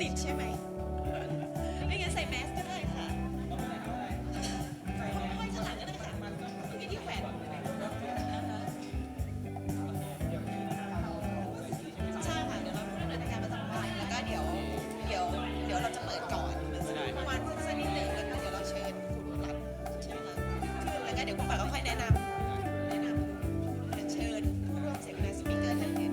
ติดใช่ไหมไม่งั้นใส่แมสก็ได้ค่ะห้อยข้างหลังก็ได้ค่ะตรงนี้ที่แขวนใช่ค่ะเดี๋ยวเราพูดเรื่องในการประจำวันแล้วก็เดี๋ยวเราจะเปิดก่อนประมาณสักนิดนึงแล้วก็เดี๋ยวเราเชิญคุณรัฐใช่ไหมคะแล้วก็เดี๋ยวคุณปัดก็ค่อยแนะนำเชิญผู้ร่วมเสวนาสปีกเกอร์ท่านอื่น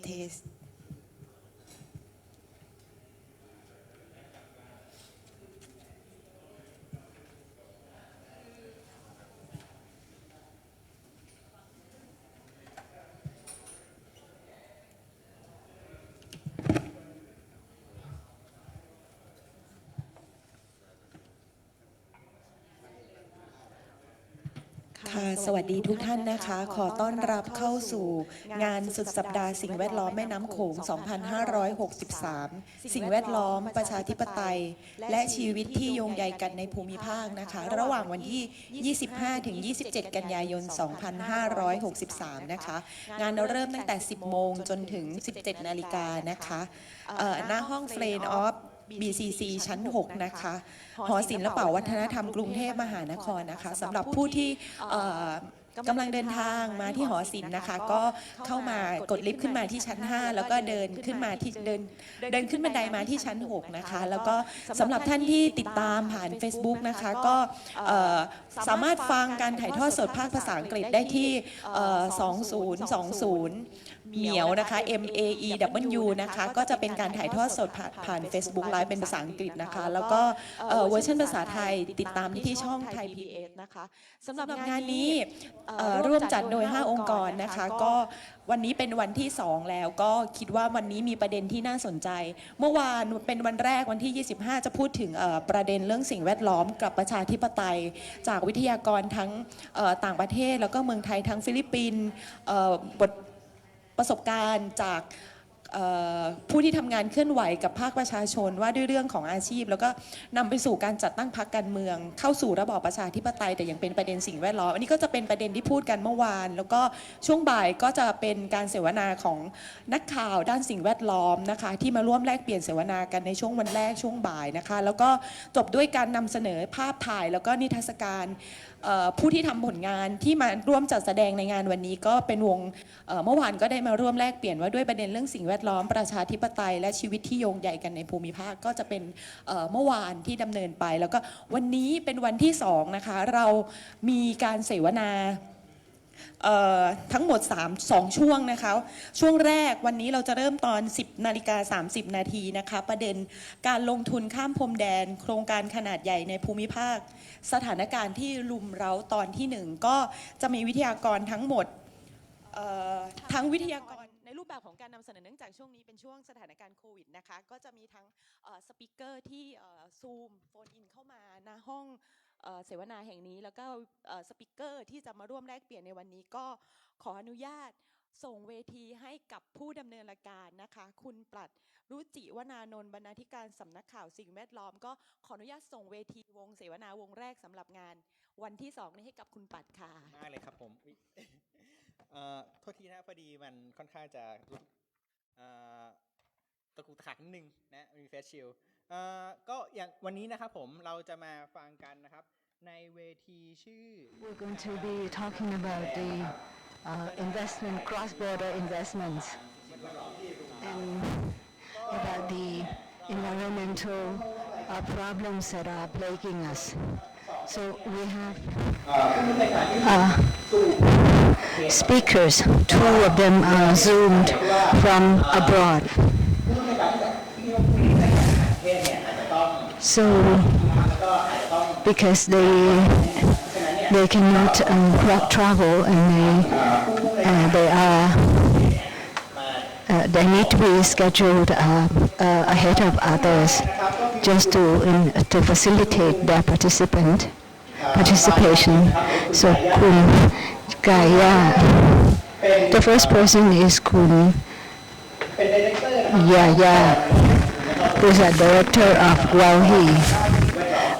เทสสวัสดีทุกท่านนะคะขอต้อนรับเข้าสู่งานสุดสัปดาห์สิ่งแวดล้อมแม่น้ำโขง 2563 สิ่งแวดล้อมประชาธิปไตยและชีวิตที่โยงใยกันในภูมิภาคนะคะระหว่างวันที่ 25 ถึง 27 กันยายน 2563 นะคะงานเราเริ่มตั้งแต่ 10 โมงจนถึง 17 นาฬิกานะคะหน้าห้องเฟรนออฟBCC ชั้น 6 นะคะหอศิลปวัฒนธรรมกรุงเทพมหานครนะคะสำหรับผู้ที่กำลังเดินทางมาที่หอศิลป์นะคะก็เข้ามากดลิฟต์ขึ้นมาที่ชั้น 5 แล้วก็เดินขึ้นมาที่เดินขึ้นบันไดมาที่ชั้น 6 นะคะแล้วก็สำหรับท่านที่ติดตามผ่าน Facebook นะคะก็สามารถฟังการถ่ายทอดสดภาคภาษาอังกฤษได้ที่2020เหมียวนะคะ MAEW นะคะก็จะเป็นการถ่ายทอดสดผ่าน Facebook Live เป็นภาษาอังกฤษนะคะแล้วก็เวอร์ชันภาษาไทยติดตามที่ช่องไทย PBS นะคะสำหรับงานนี้ร่วมจัดโดย 5 องค์กรนะคะก็วันนี้เป็นวันที่ 2 แล้วก็คิดว่าวันนี้มีประเด็นที่น่าสนใจเมื่อวานเป็นวันแรกวันที่ 25 จะพูดถึงประเด็นเรื่องสิ่งแวดล้อมกับประชาธิปไตยจากวิทยากรทั้งต่างประเทศแล้วก็เมืองไทยทั้งฟิลิปปินส์ประสบการณ์จากผู้ที่ทำงานเคลื่อนไหวกับภาคประชาชนว่าด้วยเรื่องของอาชีพแล้วก็นำไปสู่การจัดตั้งพรรคการเมืองเข้าสู่ระบอบประชาธิปไตยแต่ยังเป็นประเด็นสิ่งแวดล้อมอันนี้ก็จะเป็นประเด็นที่พูดกันเมื่อวานแล้วก็ช่วงบ่ายก็จะเป็นการเสวนาของนักข่าวด้านสิ่งแวดล้อมนะคะที่มาร่วมแลกเปลี่ยนเสวนากันในช่วงวันแรกช่วงบ่ายนะคะแล้วก็จบด้วยการนำเสนอภาพถ่ายแล้วก็นิทรรศการผู้ที่ทำผลงานที่มาร่วมจัดแสดงในงานวันนี้ก็เป็นวงเมื่อวานก็ได้มาร่วมแลกเปลี่ยนว่าด้วยประเด็นเรื่องสิ่งแวดล้อมประชาธิปไตยและชีวิตที่โยงใยกันในภูมิภาคก็จะเป็นเมื่อวานที่ดำเนินไปแล้วก็วันนี้เป็นวันที่2นะคะเรามีการเสวนาทั้งหมด2ช่วงนะคะช่วงแรกวันนี้เราจะเริ่มตอน 10:30 นาทีนะคะประเด็นการลงทุนข้ามพรมแดนโครงการขนาดใหญ่ในภูมิภาคสถานการณ์ที่รุมเร้าตอนที่1ก็จะมีวิทยากรทั้งหมดทั้งวิทยากรในรูปแบบของการนำเสนอเนื่องจากช่วงนี้เป็นช่วงสถานการณ์โควิดนะคะก็จะมีทั้งสปีกเกอร์ที่ซูมโฟนอินเข้ามาณห้องเสวนาแห่งนี้แล้วก็สปีกเกอร์ที่จะมาร่วมแลกเปลี่ยนในวันนี้ก็ขออนุญาตส่งเวทีให้กับผู้ดำเนินรายการนะคะคุณปลัดรุจิวนานนท์บรรณาธิการสำนักข่าวสิ่งแวดล้อมก็ขออนุญาตส่งเวทีวงเสวนาวงแรกสำหรับงานวันที่2นี้ให้กับคุณปัดค่ะมากเลยครับผมโทษทีนะพอดีมันค่อนข้างจะตะกุกตะกักนิดนึงนะมีเฟสชิลก็อย่างวันนี้นะครับผมเราจะมาฟังกันนะครับในเวทีชื่อ We're going to be talking about the investment cross-border investments and about the environmental problems that are plaguing us. So we have speakers. 2 of them are zoomed from abroad. So because they cannot travel and they need to be scheduled ahead of others. just to facilitate their participation. So Kun Gaya, the first person is Kun Yaya, who is a director of Walhi,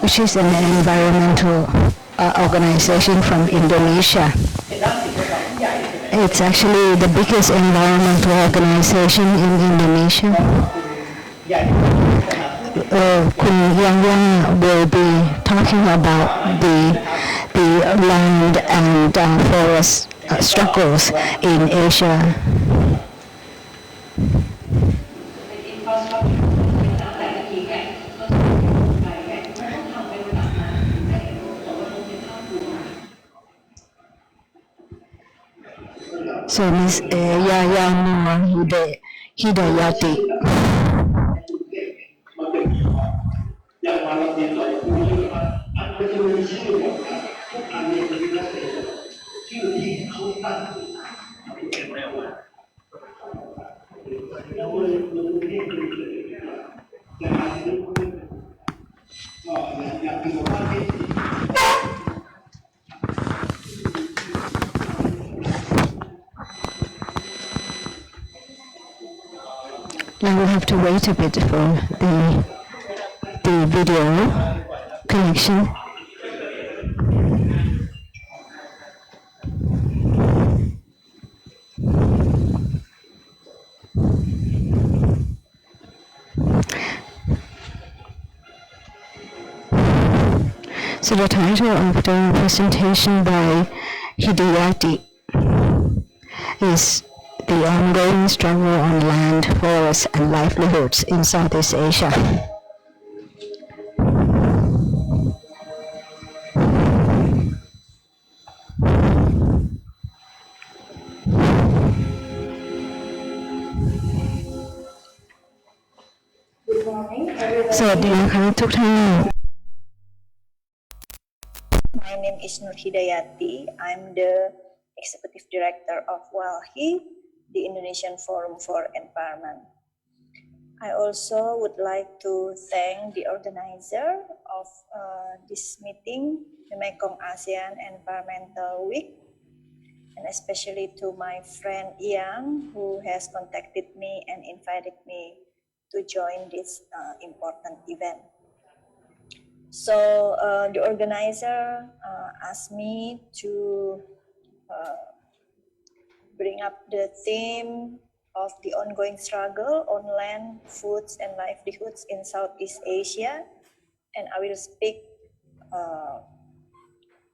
which is an environmental organization from Indonesia. It's actually the biggest environmental organization in Indonesia. Kun Yang will be talking about the land and forest struggles in Asia. So Ms. Yaya Nur Hidayati. Now we'll have to wait a bit for the video connection. So the title of the presentation by Hidayati is The Ongoing Struggle on Land, Forests and Livelihoods in Southeast Asia. Good morning, everyone. สวัสดีนะคะทุกท่าน My name is Nur Hidayati. I'm the Executive Director of Walhi, the Indonesian Forum for Environment. I also would like to thank the organizer of this meeting, the Mekong ASEAN Environmental Week, and especially to my friend Ian, who has contacted me and invited me to join this important event. So the organizer asked me to bring up the theme of the ongoing struggle on land, foods, and livelihoods in Southeast Asia, and I will speak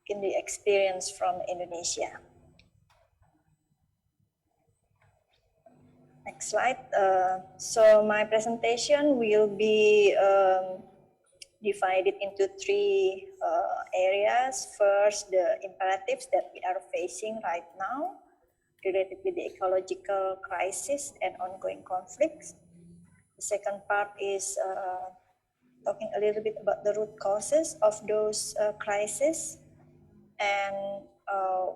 in the experience from Indonesia. Next slide. So my presentation will be divided into three areas. First, the imperatives that we are facing right now related with the ecological crisis and ongoing conflicts. The second part is talking a little bit about the root causes of those crises and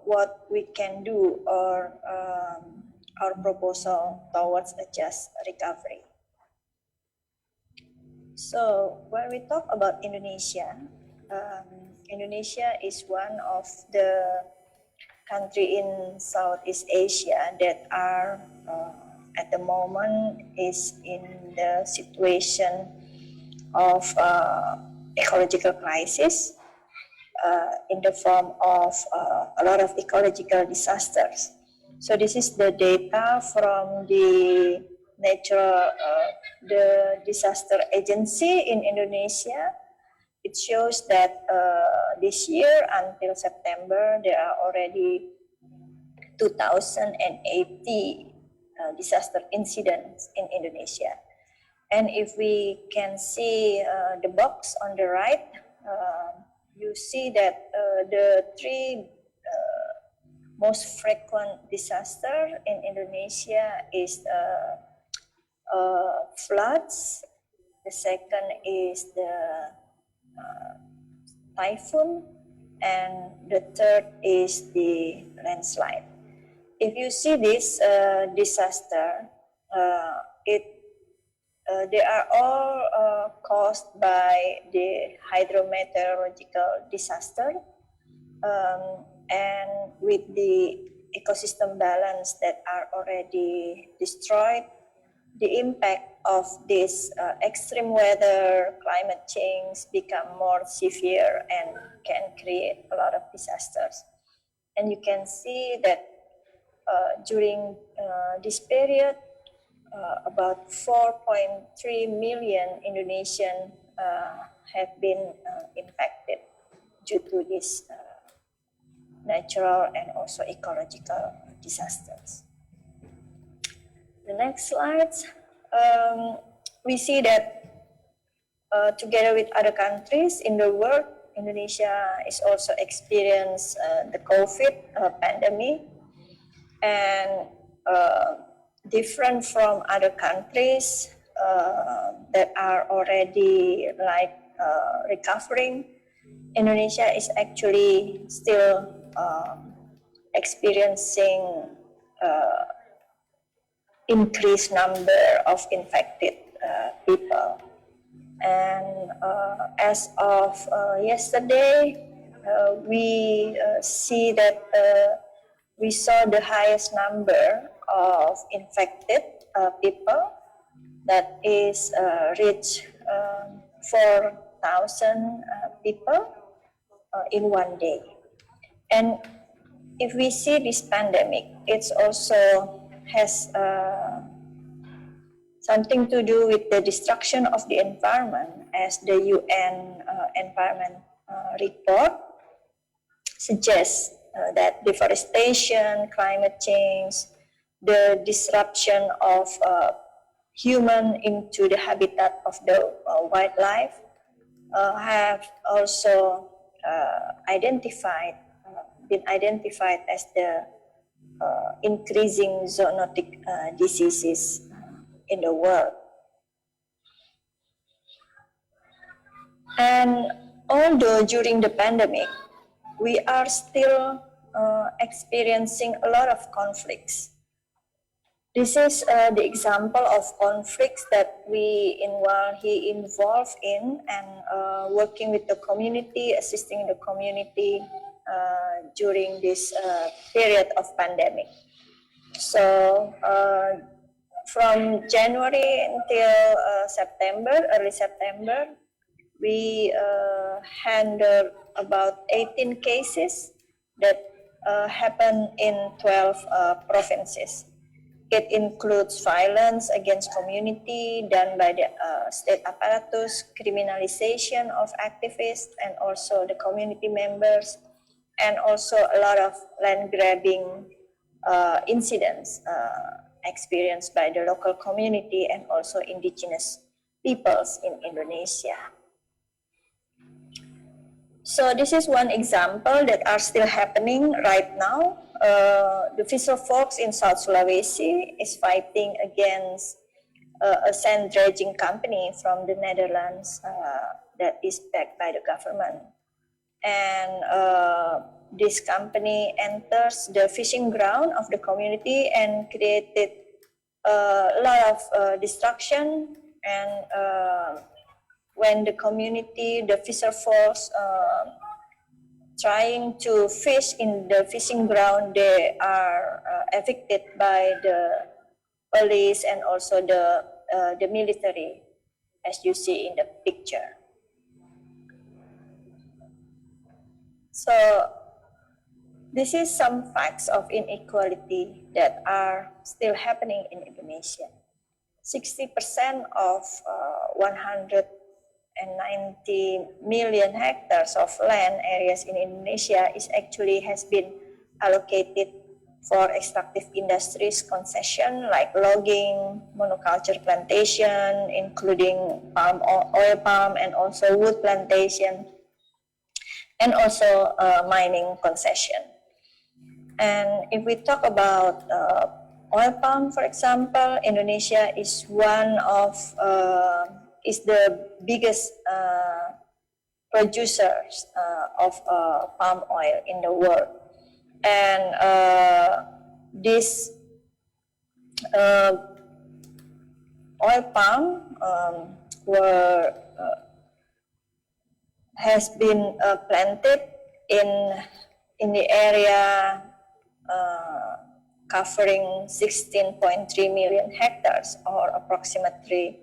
what we can do or our proposal towards a just recovery. So when we talk about Indonesia, Indonesia is one of the country in Southeast Asia that are at the moment is in the situation of ecological crisis in the form of a lot of ecological disasters. So this is the data from the the disaster agency in Indonesia. It shows that this year until September there are already 2,080 disaster incidents in Indonesia. And if we can see the box on the right, you see that the three most frequent disaster in Indonesia is floods. The second is the typhoon, and the third is the landslide. If you see this disaster, it they are all caused by the hydrometeorological disaster, and with the ecosystem balance that are already destroyed, the impact of this extreme weather, climate change become more severe and can create a lot of disasters. And you can see that during this period, about 4.3 million Indonesian have been impacted due to this natural and also ecological disasters. The next slides, we see that together with other countries in the world, Indonesia is also experienced the COVID pandemic, and different from other countries that are already recovering, Indonesia is actually still experiencing increased number of infected people. And as of yesterday, we see that we saw the highest number of infected people, that is reached 4,000 people in one day. And if we see this pandemic, it also has something to do with the destruction of the environment, as the UN Environment Report suggests that deforestation, climate change, the disruption of human into the habitat of the wildlife have also been identified as the increasing zoonotic diseases in the world. And although during the pandemic, we are still experiencing a lot of conflicts. This is the example of conflicts that we in Walhi involved in, and working with the community, assisting the community during this period of pandemic. So from January until early September, we handled about 18 cases that happened in 12 provinces. It includes violence against community done by the state apparatus, criminalization of activists and also the community members, and also a lot of land grabbing incidents experienced by the local community and also indigenous peoples in Indonesia. So this is one example that are still happening right now. The fisher folks in South Sulawesi is fighting against a sand dredging company from the Netherlands that is backed by the government. And this company enters the fishing ground of the community and created a lot of destruction. And when the community, the fisher folks, trying to fish in the fishing ground, they are evicted by the police and also the military, as you see in the picture. So this is some facts of inequality that are still happening in Indonesia. 60% of 190 million hectares of land areas in Indonesia has been allocated for extractive industries concession like logging, monoculture plantation, including oil palm and also wood plantation, and also mining concession. And if we talk about oil palm, for example, Indonesia is is the biggest producers of palm oil in the world. And this oil palm has been planted in the area covering 16.3 million hectares, or approximately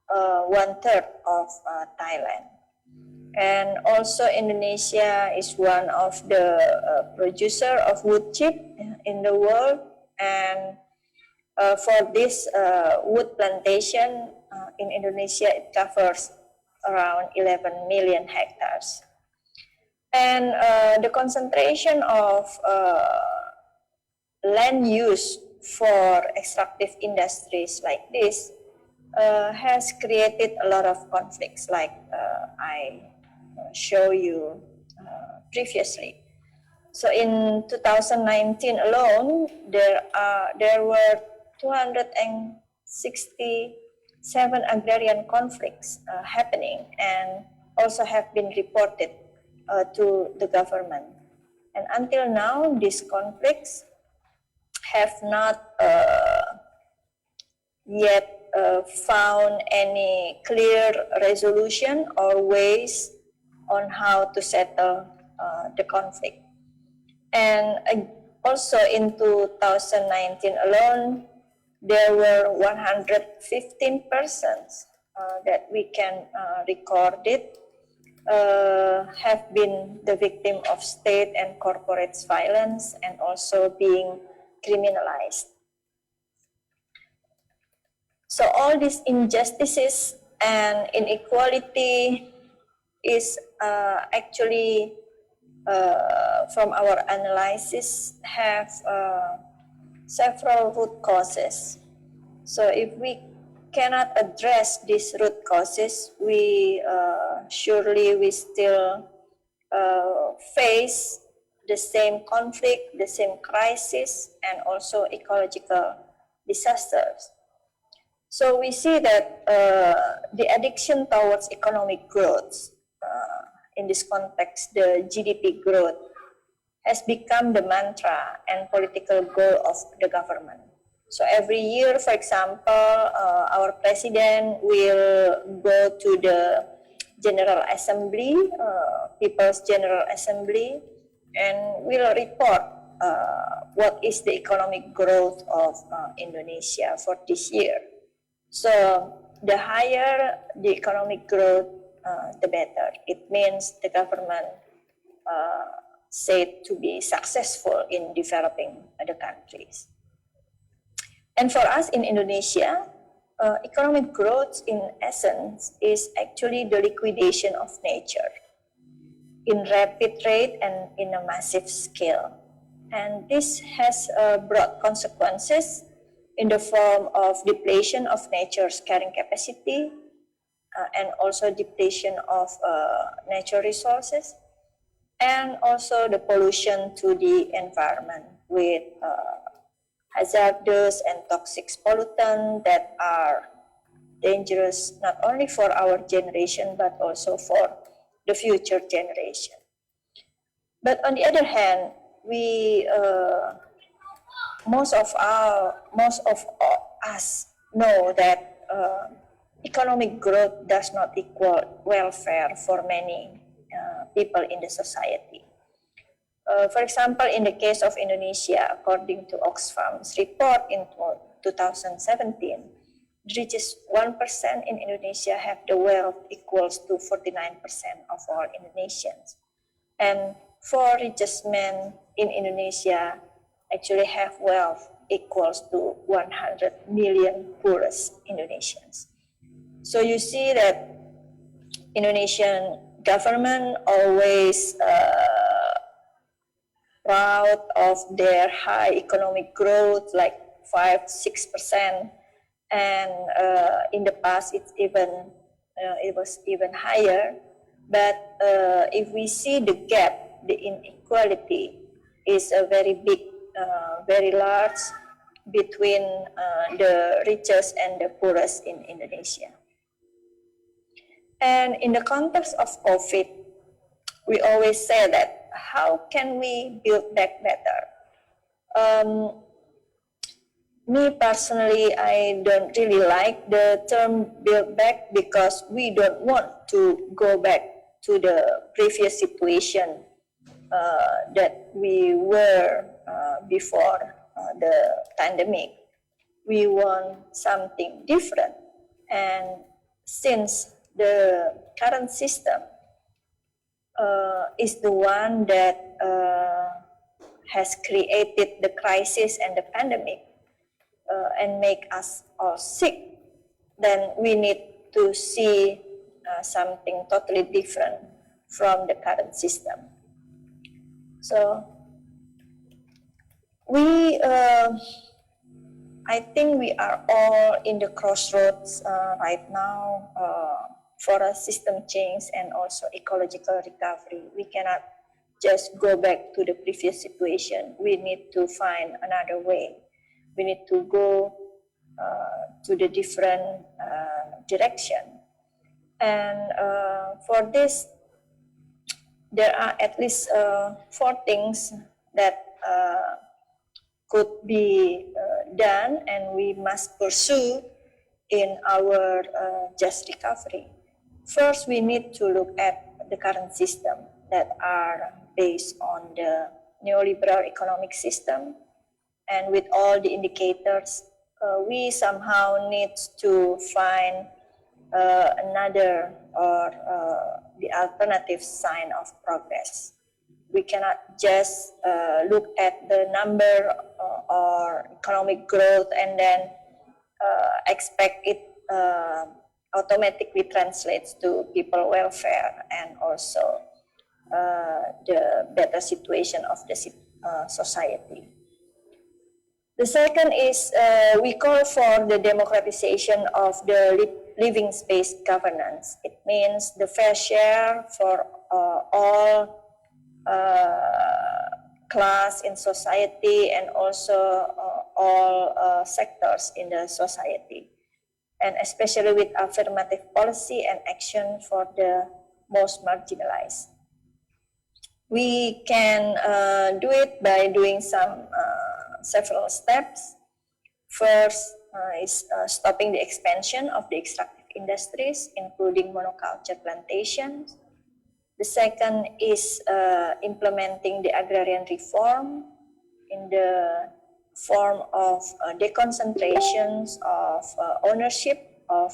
1/3 of Thailand. And also Indonesia is one of the producer of wood chip in the world, and for this wood plantation in Indonesia, it covers around 11 million hectares. And the concentration of land use for extractive industries like this has created a lot of conflicts, like I show you previously. So in 2019 alone, there were 267 agrarian conflicts happening, and also have been reported to the government. And until now, these conflicts have not yet found any clear resolution or ways on how to settle the conflict. And also in 2019 alone, there were 115 persons that we can record it have been the victim of state and corporate violence, and also being criminalized. So all these injustices and inequality is actually, from our analysis, have several root causes. So if we cannot address these root causes, we still face the same conflict, the same crisis, and also ecological disasters. So we see that the addiction towards economic growth, in this context, the GDP growth, has become the mantra and political goal of the government. So every year, for example, our president will go to the General Assembly, People's General Assembly, and will report what is the economic growth of Indonesia for this year. So the higher the economic growth, the better. It means the government said to be successful in developing the countries. And for us in Indonesia, economic growth in essence is actually the liquidation of nature in rapid rate and in a massive scale. And this has brought consequences in the form of depletion of nature's carrying capacity, and also depletion of natural resources, and also the pollution to the environment with hazardous and toxic pollutants that are dangerous not only for our generation but also for the future generation. But on the other hand, we most of us know that economic growth does not equal welfare for many people in the society. For example, in the case of Indonesia, according to Oxfam's report in 2017, the richest 1% in Indonesia have the wealth equals to 49% of all Indonesians. And 4 richest men in Indonesia actually have wealth equals to 100 million poorest Indonesians. So you see that Indonesian government always proud of their high economic growth, like 5-6%, and in the past it was even higher. But if we see the gap, the inequality is a very big, very large between the richest and the poorest in Indonesia. And in the context of COVID, we always say that how can we build back better? Me personally, I don't really like the term build back because we don't want to go back to the previous situation that we were before the pandemic. We want something different. And since the current system is the one that has created the crisis and the pandemic, and make us all sick, then we need to see something totally different from the current system. So I think we are all in the crossroads right now for a system change and also ecological recovery. We cannot just go back to the previous situation. We need to find another way. We need to go to the different direction. And for this, there are at least 4 things that could be done and we must pursue in our just recovery. First, we need to look at the current system that are based on the neoliberal economic system. And with all the indicators, we somehow need to find another or the alternative sign of progress. We cannot just look at the number or economic growth and then expect it automatically translates to people welfare and also the better situation of the society. The second is we call for the democratization of the living space governance. It means the fair share for all class in society and also all sectors in the society, and especially with affirmative policy and action for the most marginalized. We can do it by doing several steps. First is stopping the expansion of the extractive industries, including monoculture plantations. The second is implementing the agrarian reform in the form of deconcentrations of ownership of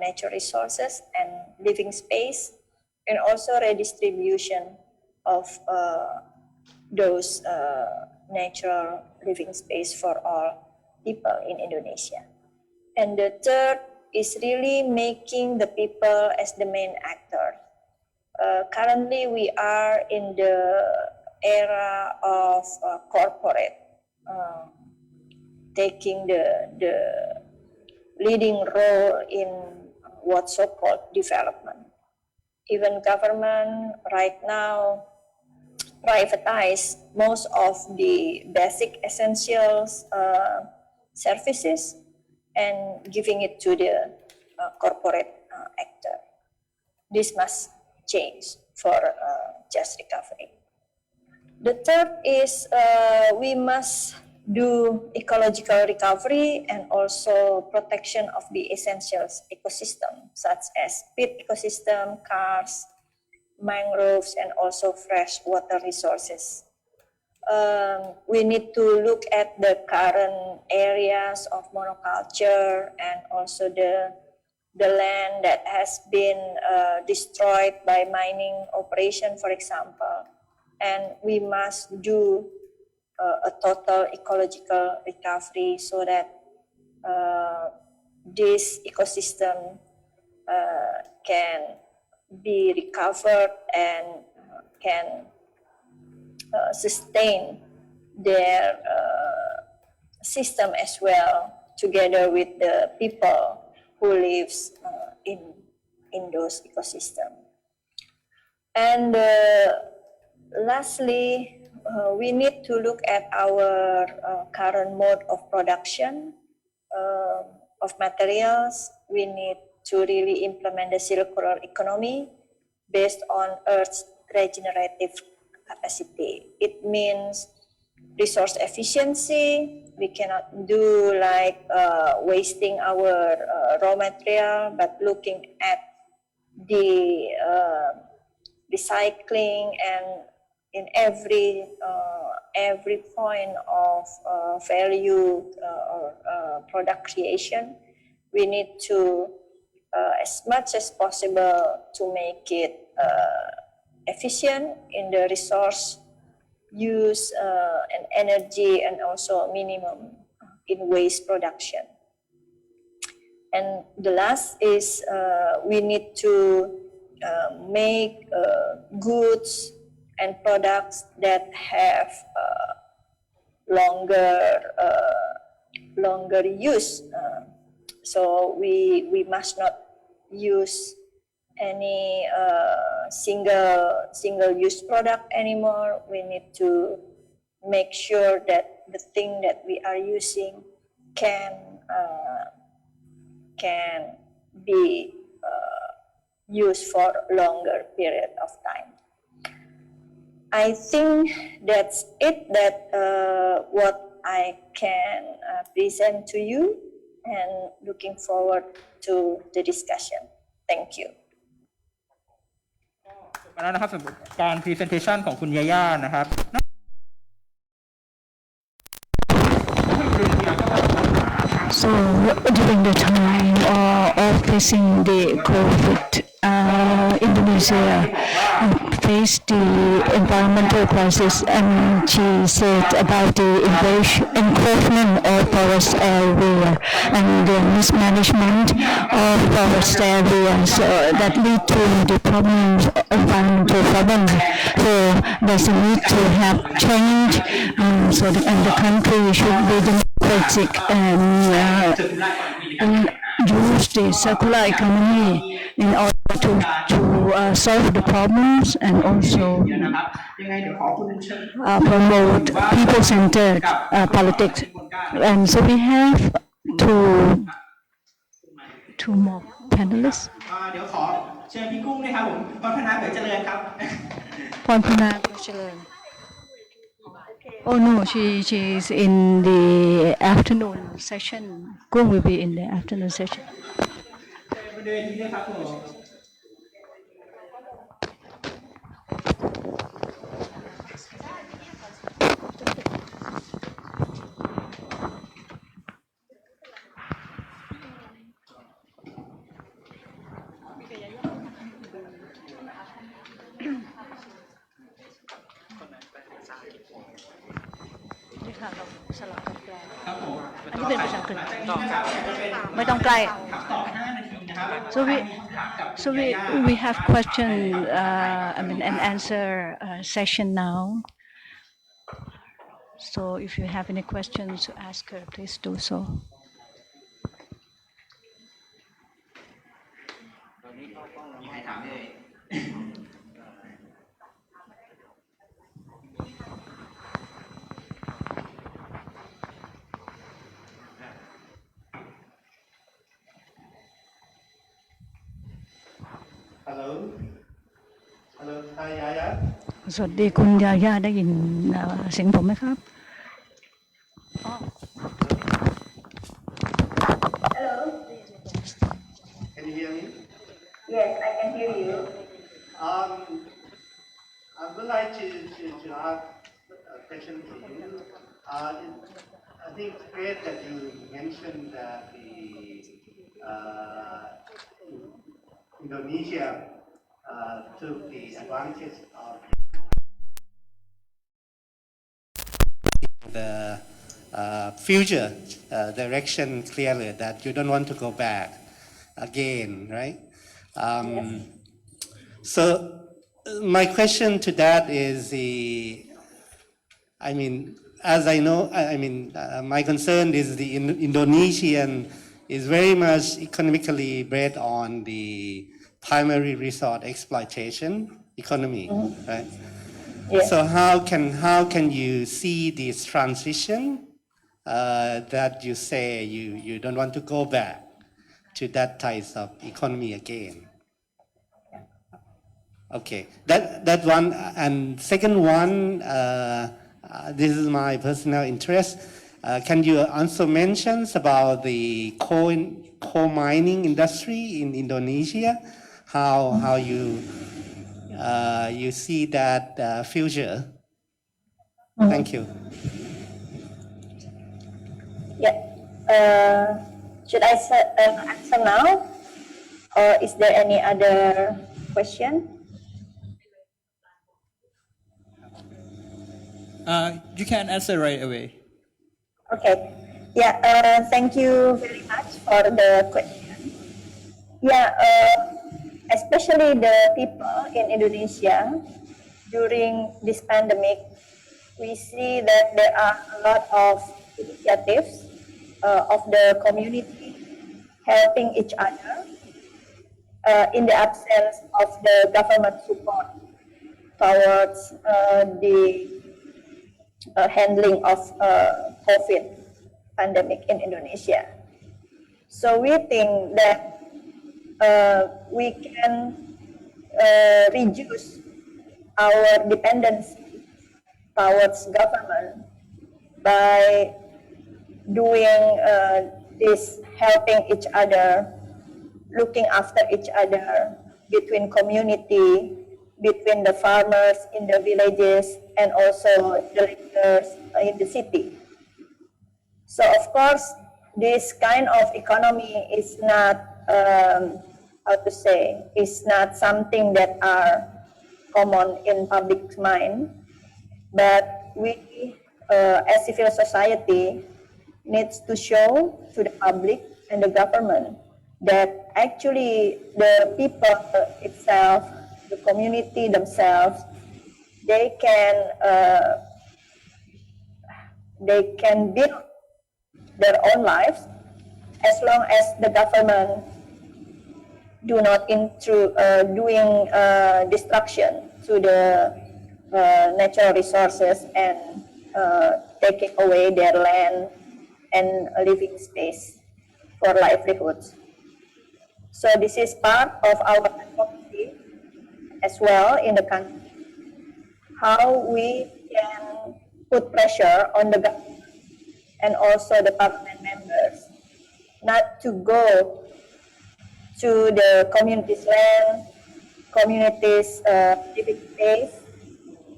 natural resources and living space, and also redistribution of those natural living space for all people in Indonesia. And the third is really making the people as the main actor. Currently, we are in the era of corporate taking the leading role in what's so-called development. Even government right now privatize most of the basic essentials services and giving it to the corporate actor. This must change for just recovery. The third is we must do ecological recovery and also protection of the essentials ecosystem, such as peat ecosystem, karst, mangroves, and also fresh water resources. We need to look at the current areas of monoculture and also the land that has been destroyed by mining operation, for example. And we must do a total ecological recovery so that this ecosystem can be recovered and can sustain their system as well, together with the people who lives in those ecosystems. And lastly, we need to look at our current mode of production of materials. We need to really implement the circular economy based on Earth's regenerative capacity. It means resource efficiency. We cannot do like wasting our raw material, but looking at the recycling, and in every point of value or product creation, we need to as much as possible to make it efficient in the resource use and energy, and also minimum in waste production. And the last is we need to make goods and products that have longer use. So we must not use any single use product anymore. We need to make sure that the thing that we are using can be used for longer period of time. I think that's it. That what I can present to you, and looking forward to the discussion. Thank you. มาแล้วนะครับสำหรับการ presentation ของคุณยาย่านะครับ So during the time of facing the COVID, Indonesia faced the environmental crisis, and she said about the encroachment of forest area and the mismanagement of forest areas that lead to the problems, environmental problems. So there's a need to have change, so the country should be democratic and use the circular economy in order to solve the problems, and also promote people-centered politics. And so we have two more panelists. เดี๋ยวขอเชิญพี่กุ้งนะครับผมพรพนาเผยเจริญครับ Pornpana Kuaycharoen. Oh no, she's in the afternoon session. Gung will be in the afternoon session. บนเวทีด้วยครับผม ครับผม อันนี้เป็นภาษาอังกฤษไม่ต้องใกล้ ต่อ5 นาทีนะครับ So we have question and answer session now. So if you have any questions to ask her, please do so. Hello. Hello. Hi, Yaya. สวัสดีคุณยาย่าได้ยินเสียงผมไหมครับ Hello. Can you hear me? Yes, I can hear you. I would like to ask a question to you. I think it's great that you mentioned that Indonesia took the advantage of the future direction clearly, that you don't want to go back again, right? So my question to that is as I know, my concern is the Indonesian is very much economically based on the primary resource exploitation economy, right? Yes. So how can you see this transition that you say you don't want to go back to that type of economy again? Okay, that one, and second one, This is my personal interest. Can you also mention about the coal mining industry in Indonesia? How you see that future? Thank you. Yeah. Should I answer now, or is there any other question? You can answer right away. Okay. Yeah. Thank you very much for the question. Yeah. Especially the people in Indonesia during this pandemic, we see that there are a lot of initiatives of the community helping each other in the absence of the government support towards the handling of COVID pandemic in Indonesia. So we think that we can reduce our dependency towards government by doing this, helping each other, looking after each other between community, between the farmers in the villages and also the laborers in the city. So of course, this kind of economy is not, is not something that are common in public mind, but we as civil society needs to show to the public and the government that actually the people itself, the community themselves, they can build their own lives as long as the government do not doing destruction to the natural resources and taking away their land and living space for livelihoods. So this is part of our advocacy as well in the country, how we can put pressure on the government and also the parliament members not to go to the community's land, community's living space,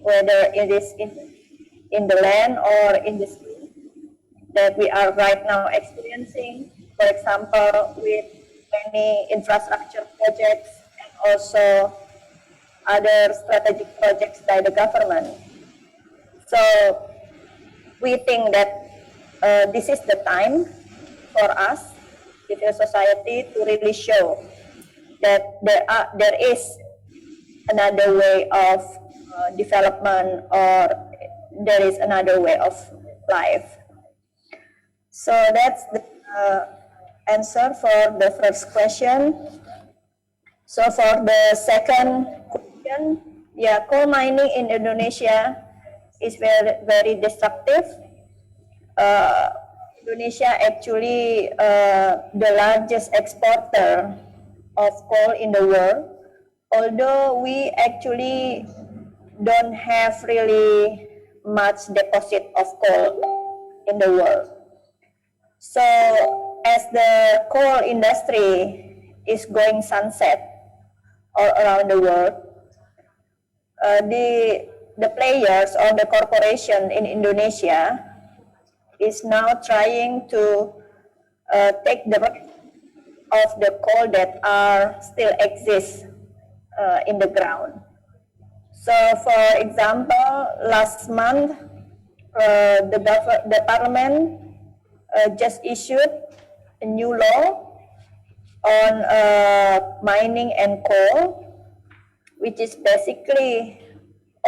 whether it is in the land or in the sea that we are right now experiencing, for example, with many infrastructure projects and also other strategic projects by the government. So we think that this is the time for us, civil society, to really show that there is another way of development, or there is another way of life. So that's the answer for the first question. So for the second question, yeah, coal mining in Indonesia is very, very destructive. Indonesia actually the largest exporter of coal in the world, although we actually don't have really much deposit of coal in the world. So as the coal industry is going sunset all around the world, the players or the corporation in Indonesia is now trying to take the rest of the coal that are still exist in the ground. So, for example, last month, the parliament just issued a new law on mining and coal, which is basically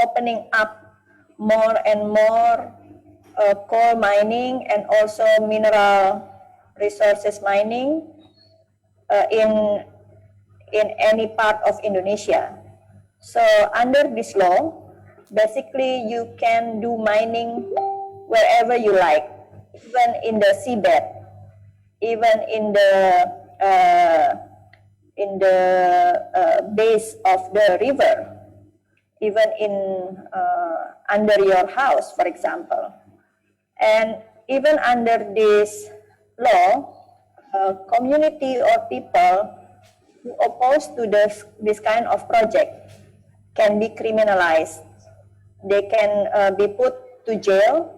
opening up more and more coal mining and also mineral resources mining in any part of Indonesia. So under this law, basically you can do mining wherever you like, even in the seabed, even in the base of the river, even in under your house, for example. And even under this law, community or people who oppose to this kind of project can be criminalized. They can be put to jail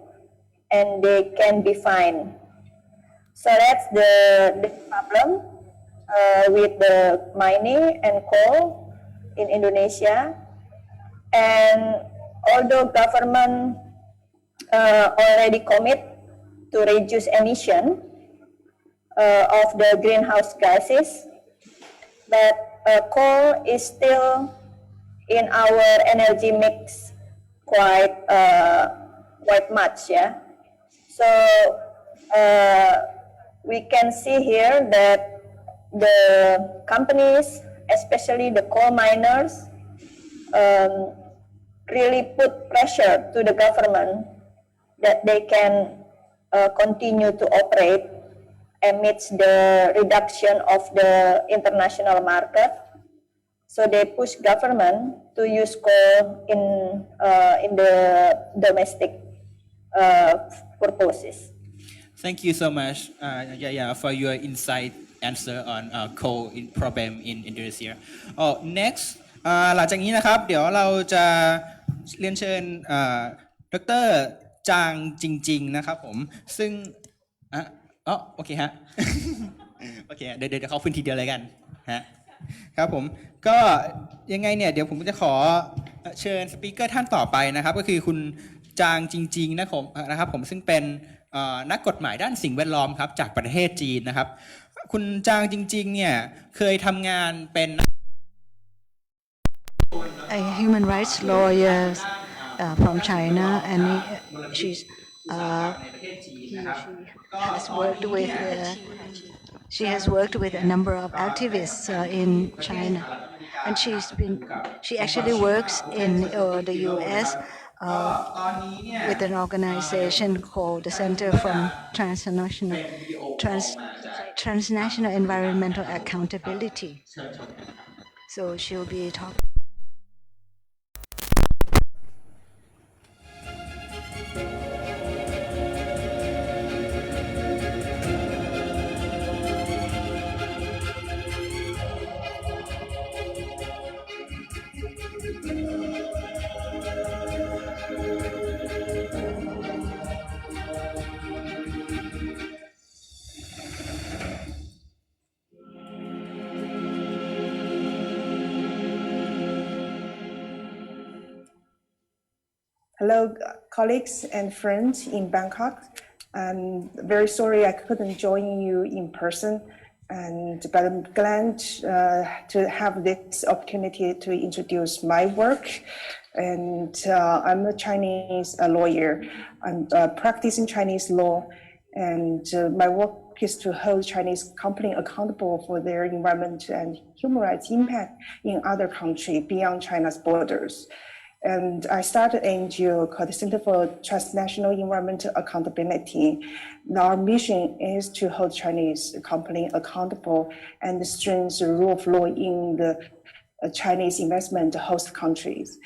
and they can be fined. So that's the problem with the mining and coal in Indonesia. And although government already commit to reduce emission of the greenhouse gases, but coal is still in our energy mix quite much, yeah. So we can see here that the companies, especially the coal miners, really put pressure to the government that they can continue to operate amidst the reduction of the international market. So they push government to use coal in the domestic purposes. Thank you so much, Yaya, for your insight answer on coal problem in Indonesia. Next หลังจากนี้นะครับเดี๋ยวเราจะเรียนเชิญดร.จางจริงๆนะครับผมซึ่งโอเคฮะ โอเคเดี๋ยวเขาพื้นทีเดียวเลยกันฮะครับผมก็ยังไงเนี่ยเดี๋ยวผมจะขอเชิญสปีกเกอร์ท่านต่อไปนะครับก็คือคุณจางจริงๆนะครับผมซึ่งเป็นนักกฎหมายด้านสิ่งแวดล้อมครับจากประเทศจีนนะครับคุณจางจริงๆเนี่ยเคยทำงานเป็น a human rights lawyer from China, and she has worked with a number of activists in China, and she actually works in the U.S. With an organization called the Center for Transnational Environmental Accountability. So she'll be talking. Hello, colleagues and friends in Bangkok. I'm very sorry I couldn't join you in person, but I'm glad to have this opportunity to introduce my work. And I'm a Chinese lawyer. I'm practicing Chinese law, and my work is to hold Chinese companies accountable for their environment and human rights impact in other countries beyond China's borders. And I started an NGO called the Center for Transnational Environmental Accountability. Our mission is to hold Chinese companies accountable and strengthen the rule of law in the Chinese investment host countries.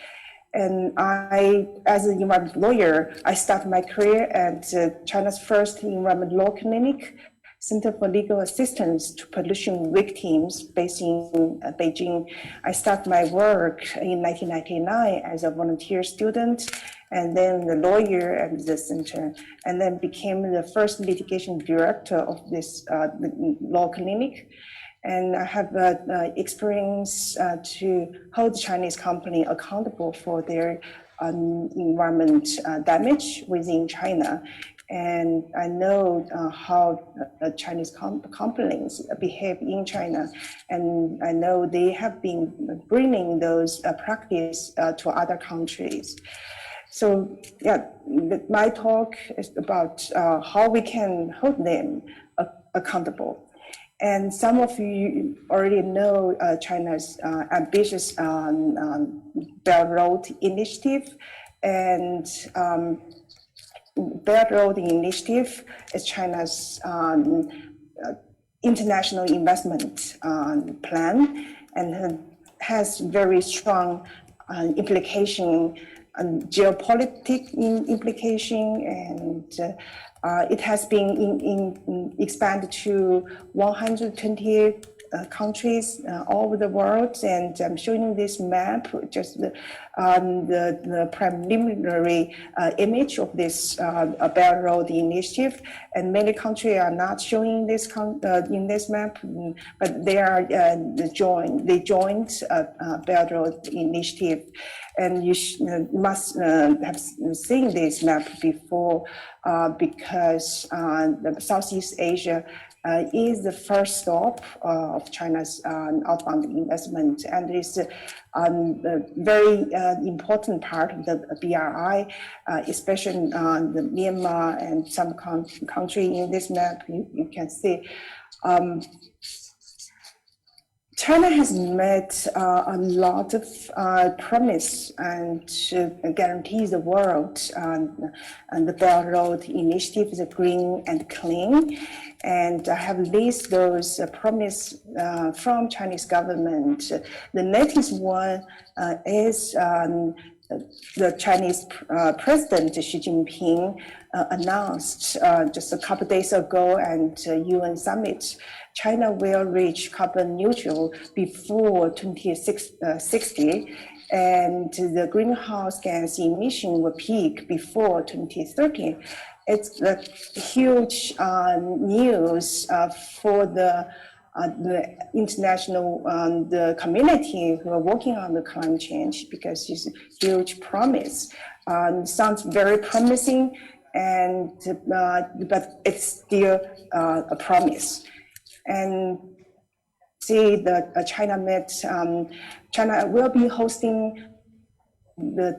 And I, as an environmental lawyer, I started my career at China's first environment law clinic, Center for Legal Assistance to Pollution Victims, based in Beijing. I started my work in 1999 as a volunteer student, and then the lawyer at the center, and then became the first litigation director of this law clinic. And I have experience to hold Chinese company accountable for their environment damage within China. And I know how Chinese companies behave in China, and I know they have been bringing those practice to other countries. So yeah, my talk is about how we can hold them accountable. And some of you already know China's ambitious Belt Road Initiative, and Belt Road Initiative is China's international investment plan, and has very strong implication geopolitical implication, and it has been expanded to 120 countries all over the world. And I'm showing this map, just the preliminary image of this Belt Road Initiative. And many countries are not showing this in this map, but they are joined Belt Road Initiative. And you must have seen this map before, because the Southeast Asia is the first stop of China's outbound investment, and is a very important part of the BRI, especially the Myanmar and some country in this map. You can see. China has made a lot of promise and guarantees the world, and the Belt Road Initiative is green and clean. And I have listed those promises from Chinese government. The latest one is the Chinese President Xi Jinping announced just a couple of days ago at UN summit. China will reach carbon neutral before 2060, and the greenhouse gas emission will peak before 2030. It's a huge news for the international the community who are working on the climate change, because it's a huge promise. Sounds very promising, and but it's still a promise. And see that China will be hosting the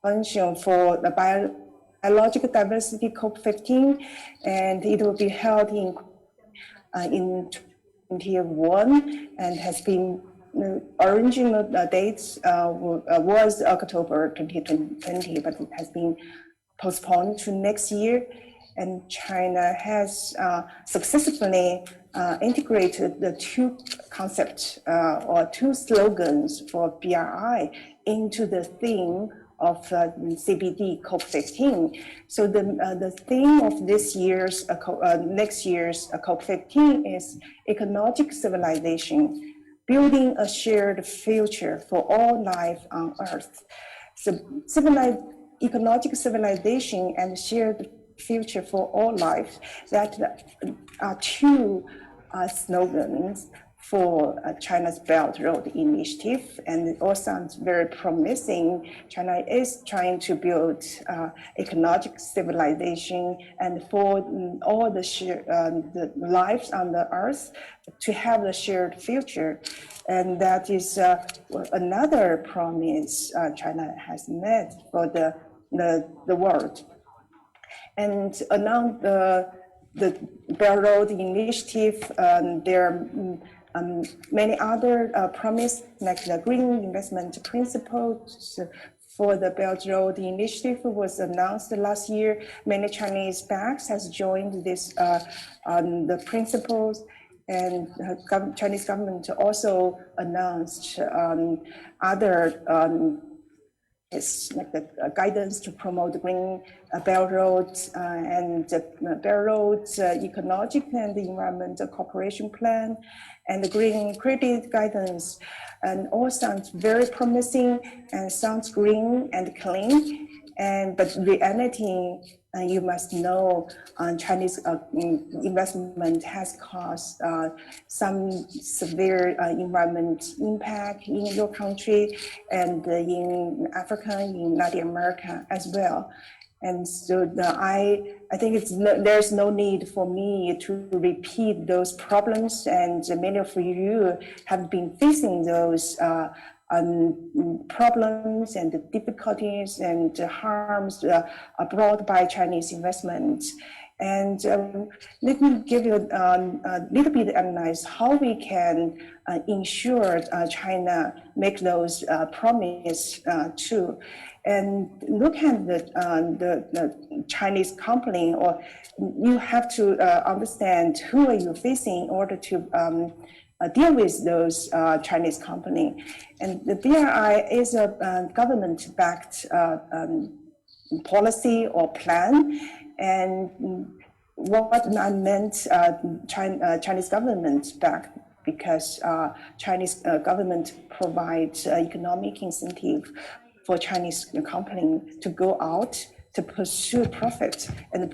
convention for the biological diversity COP15, and it will be held in 2021, and has been original dates was October 2020, but it has been postponed to next year. And China has successfully integrated the two concepts or two slogans for BRI into the theme of CBD COP15. So the theme of this year's next year's COP15 is ecological civilization, building a shared future for all life on Earth. So ecological civilization and shared future for all life, that are two slogans for China's Belt Road Initiative, and it all sounds very promising. China is trying to build ecological civilization, and for all the lives on the Earth to have a shared future, and that is another promise China has made for the world. And along the Belt Road Initiative, there are many other promises, like the green investment principles for the Belt Road Initiative was announced last year. Many Chinese banks has joined this the principles, and Chinese government also announced other it's like the guidance to promote green Belt Roads and Belt Roads ecological and environmental cooperation plan, and the green credit guidance, and all sounds very promising and sounds green and clean. But reality, you must know, Chinese investment has caused some severe environment impact in your country, and in Africa, in Latin America as well. And so I think there's no need for me to repeat those problems, and many of you have been facing those problems and difficulties and harms brought by Chinese investment. And let me give you a little bit analyze how we can ensure China make those promises too. And look at the Chinese company, or you have to understand who are you facing in order to deal with those Chinese company. And the BRI is a government-backed policy or plan. And what I meant Chinese government-backed, because Chinese government provides economic incentive for Chinese company to go out to pursue profit and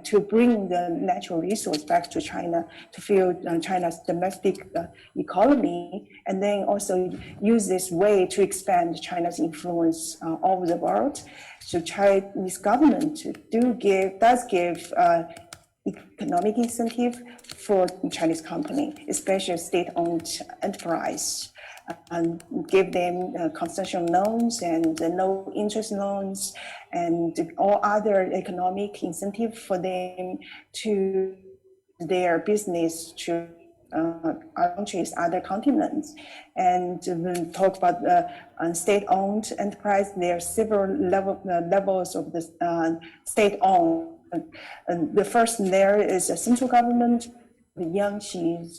to bring the natural resource back to China to fuel China's domestic economy, and then also use this way to expand China's influence over the world. So Chinese government does give economic incentive for Chinese company, especially state-owned enterprise, and give them concession loans and no interest loans and all other economic incentive for them to their business to countries, other continents. And when talk about state-owned enterprise, there are several levels of the state-owned. The first there is a central government, the Yangtze,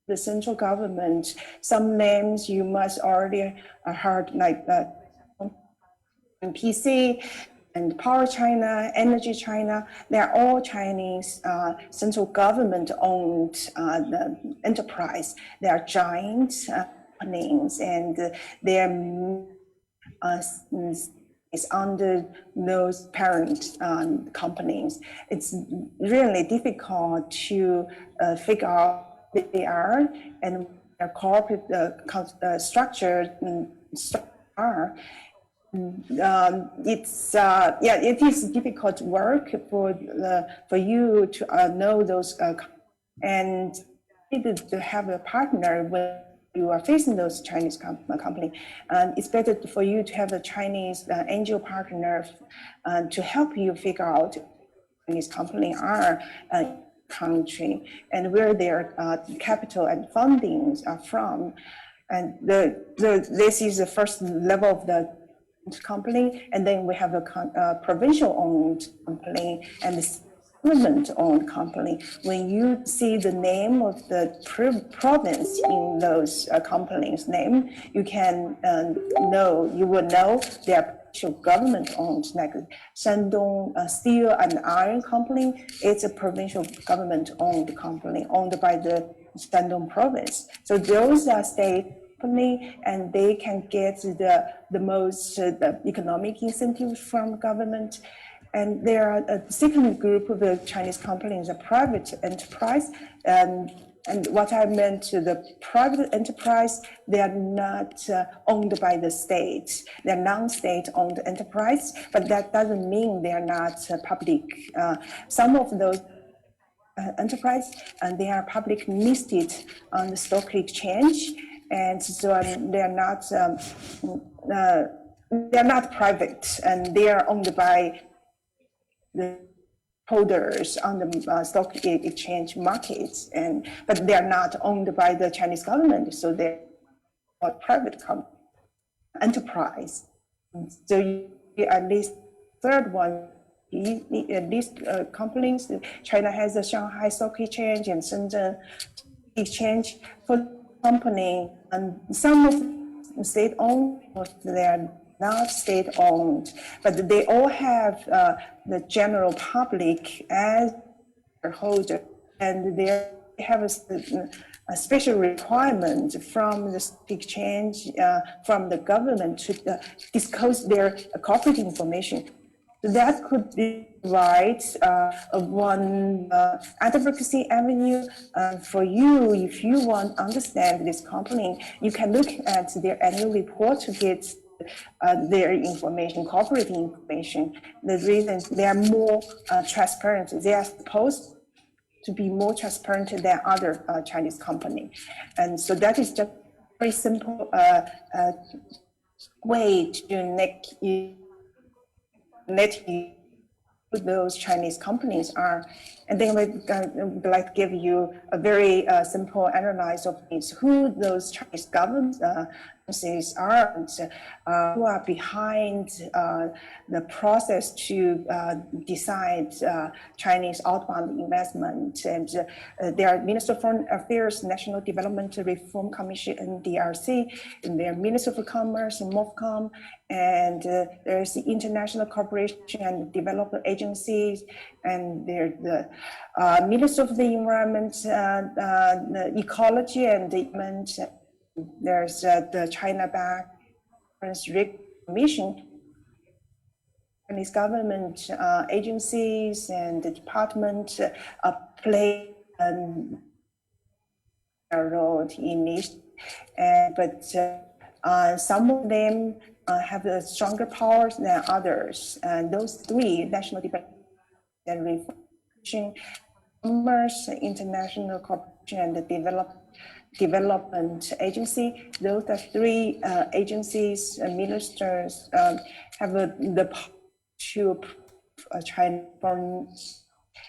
the central government. Some names you must already heard, like PC and Power China, Energy China. They're all Chinese central government-owned enterprise. They are giant companies, and they're is under those parent companies. It's really difficult to figure out what they are and their corporate structure are. It is difficult work for you to know those and to have a partner when you are facing those Chinese company. And it's better for you to have a Chinese angel partner to help you figure out Chinese company are country and where their capital and fundings are from. And this is the first level of the company, and then we have a provincial-owned company and the government-owned company. When you see the name of the province in those companies' name, you can you will know they are government-owned. Like Shandong Steel and Iron Company, it's a provincial government-owned company owned by the Shandong province. So those are state company, and they can get the most economic incentives from government. And there are a second group of the Chinese companies, a private enterprise. And what I meant to the private enterprise, they are not owned by the state. They're non-state owned enterprise, but that doesn't mean they're not public. Some of those enterprise, and they are public listed on the stock exchange. And so they're not private, and they are owned by the holders on the stock exchange markets, but they are not owned by the Chinese government, so they're a private enterprise. So at least third one, these companies, China has the Shanghai Stock Exchange and Shenzhen Exchange for company, and some of state-owned, they're not state-owned, but they all have the general public as their holder, and they have a special requirement from the exchange, from the government to disclose their corporate information. That could be one advocacy avenue for you. If you want to understand this company, you can look at their annual report to get their information, corporate information. The reason they are more transparent, they are supposed to be more transparent than other Chinese company. And so that is just a very simple way to let you those Chinese companies are. And then we'd like to give you a very simple analysis of this, who those Chinese governments are, who are behind the process to decide Chinese outbound investment. And they are Minister of Foreign Affairs, National Development Reform Commission, NDRC, and their Minister of Commerce, MOFCOM, and there's the International Cooperation and Development Agencies, and there's the Minister of the Environment, the Ecology and Development. There's the China-backed Commission, Chinese government agencies and the department play a role in it, but some of them have a stronger powers than others. And those three, National Development and Reform, Commerce, International Cooperation and Development Agency, those are three agencies, ministers have the power to approve China foreign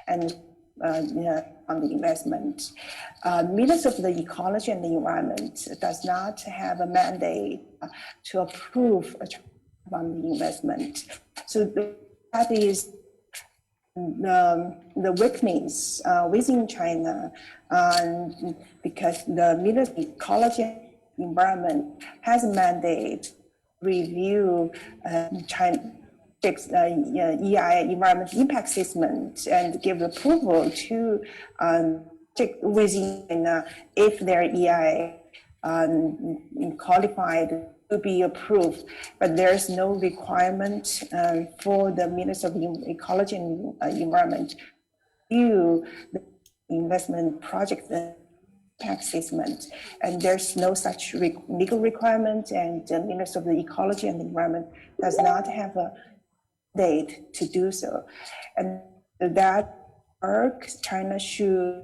and on the investment. Minister of the Ecology and the Environment does not have a mandate to approve on the investment. So that is the weakness within China, because the Minister of Ecology and Environment has a mandate to review China EIA environmental impact assessment and give approval to within China if their EIA qualified to be approved, but there's no requirement for the Minister of Ecology and Environment to the investment project impact assessment, and there's no such legal requirement, and the Minister of the Ecology and Environment does not have a date to do so. And that work, China should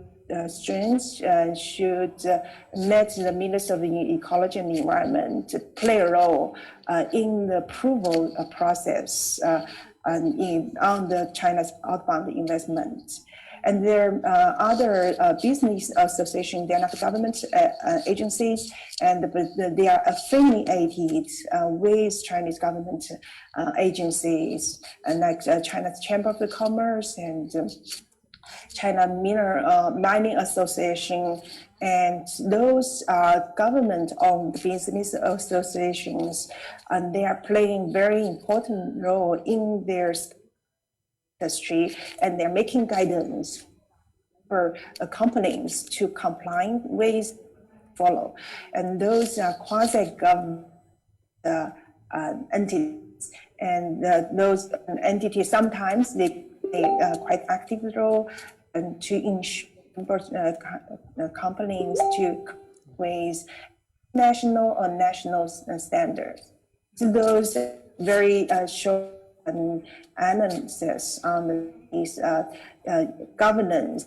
should let the Minister of the Ecology and Environment play a role in the approval process on the China's outbound investment. And there are other business associations, they are not government agencies, and they are affiliated with Chinese government agencies, and like China's Chamber of Commerce and China Mining Association, and those are government-owned business associations, and they are playing very important role in their industry, and they're making guidance for companies to comply with, follow. And those are quasi-government entities, and those entities sometimes they play quite active role and to ensure companies to with national or national standards. So those very short analysis on these governance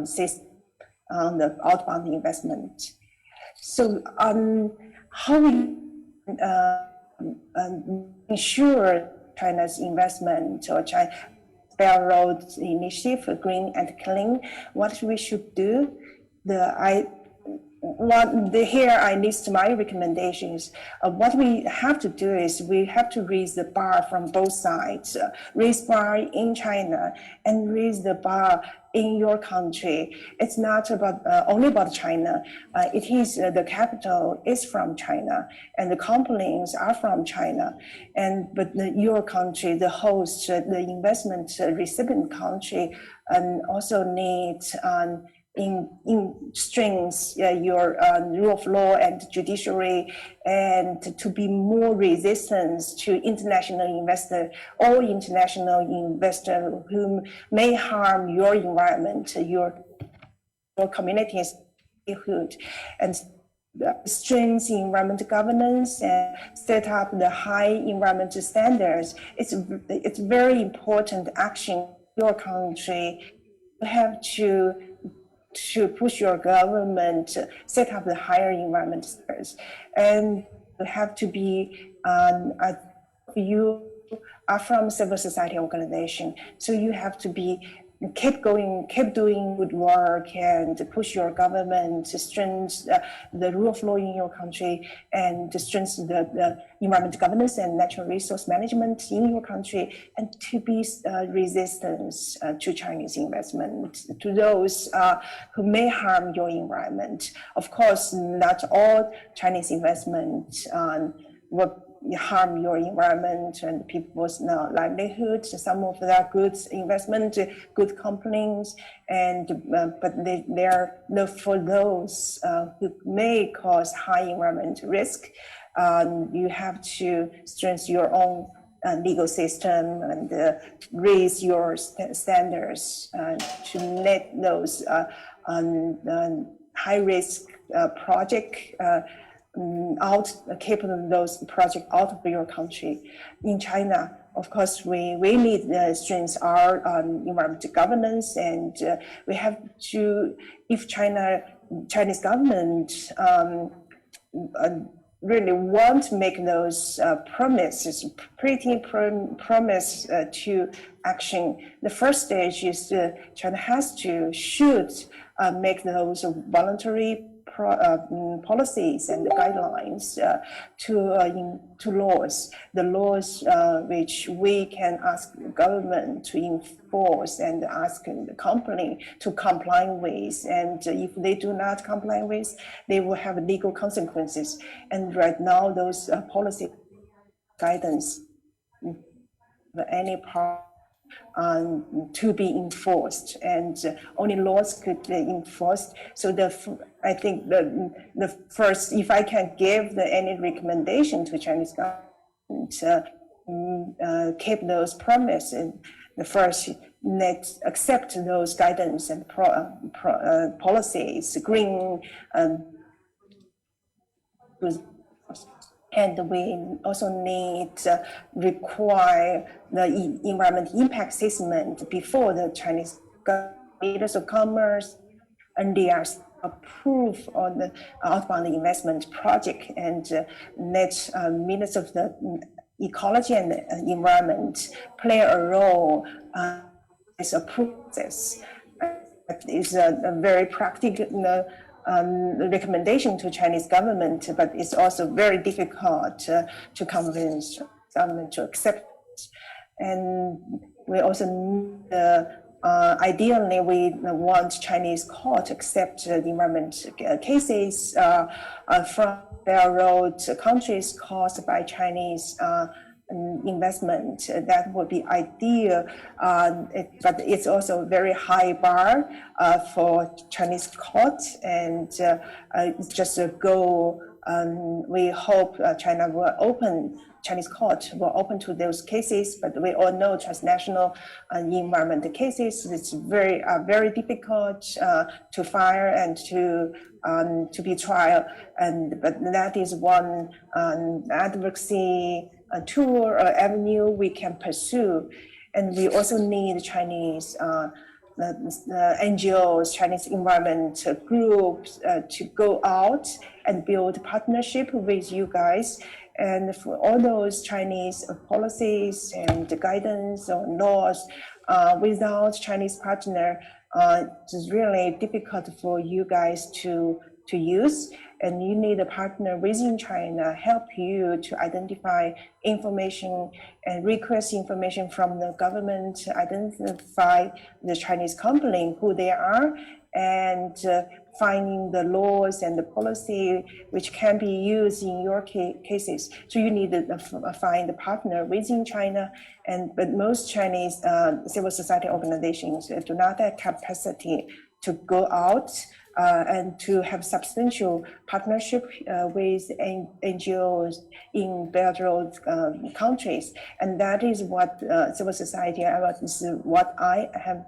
system on the outbound investment. So how we ensure China's investment or China Belt Road Initiative, green and clean, what we should do, here I list my recommendations. What we have to do is we have to raise the bar from both sides, raise bar in China and raise the bar in your country. It's not about only about China. It is the capital is from China and the companies are from China, but your country, the host, the investment recipient country, also needs in strengths your rule of law and judiciary, and to be more resistant to international investor or international investor who may harm your environment, your community's livelihood, and strengths in environmental governance and set up the high environmental standards. It's very important action in your country. You have to push your government set up the higher environmental standards, and you have to be you are from civil society organization. So you have to keep doing good work and push your government to strengthen the rule of law in your country and to strengthen the environment governance and natural resource management in your country, and to be resistant to Chinese investment, to those who may harm your environment. Of course, not all Chinese investment will harm your environment and people's livelihood. Some of them are good investment, good companies, and but they are for those who may cause high environmental risk. You have to strengthen your own legal system and raise your standards to let those high risk project keep those projects out of your country. In China, of course, we need to strengthen our environmental governance, and we have to, if Chinese government really want to make those promises, promise to action. The first stage is China should make those voluntary policies and guidelines to laws, the laws which we can ask the government to enforce and ask the company to comply with. And if they do not comply with, they will have legal consequences. And right now, those policy guidance, any part to be enforced, and only laws could be enforced. So I think the first, if I can give any recommendation to Chinese government, keep those promises. The first, let's accept those guidance and policies, green. And we also need to require the environment impact assessment before the Chinese Ministers of Commerce and they are approved on the outbound investment project, and let Ministers of the Ecology and Environment play a role as a process. It's a very practical recommendation to Chinese government, but it's also very difficult to convince government to accept it. And we also need, ideally, we want Chinese court to accept the environment cases from railroad countries caused by Chinese investment. That would be ideal, but it's also a very high bar for Chinese court, and it's just a goal. We hope Chinese court will open to those cases, but we all know transnational environmental cases, it's very difficult to file and to be trial, but that is one advocacy tool or avenue we can pursue. And we also need Chinese NGOs, Chinese environment groups to go out and build partnership with you guys. And for all those Chinese policies and guidance or laws, without Chinese partner, it's really difficult for you guys to use. And you need a partner within China help you to identify information and request information from the government, identify the Chinese company, who they are, and finding the laws and the policy which can be used in your cases. So you need to find a partner within China, but most Chinese civil society organizations do not have capacity to go out and to have substantial partnership with NGOs in Belt Road countries. And that is what civil society, this is what I have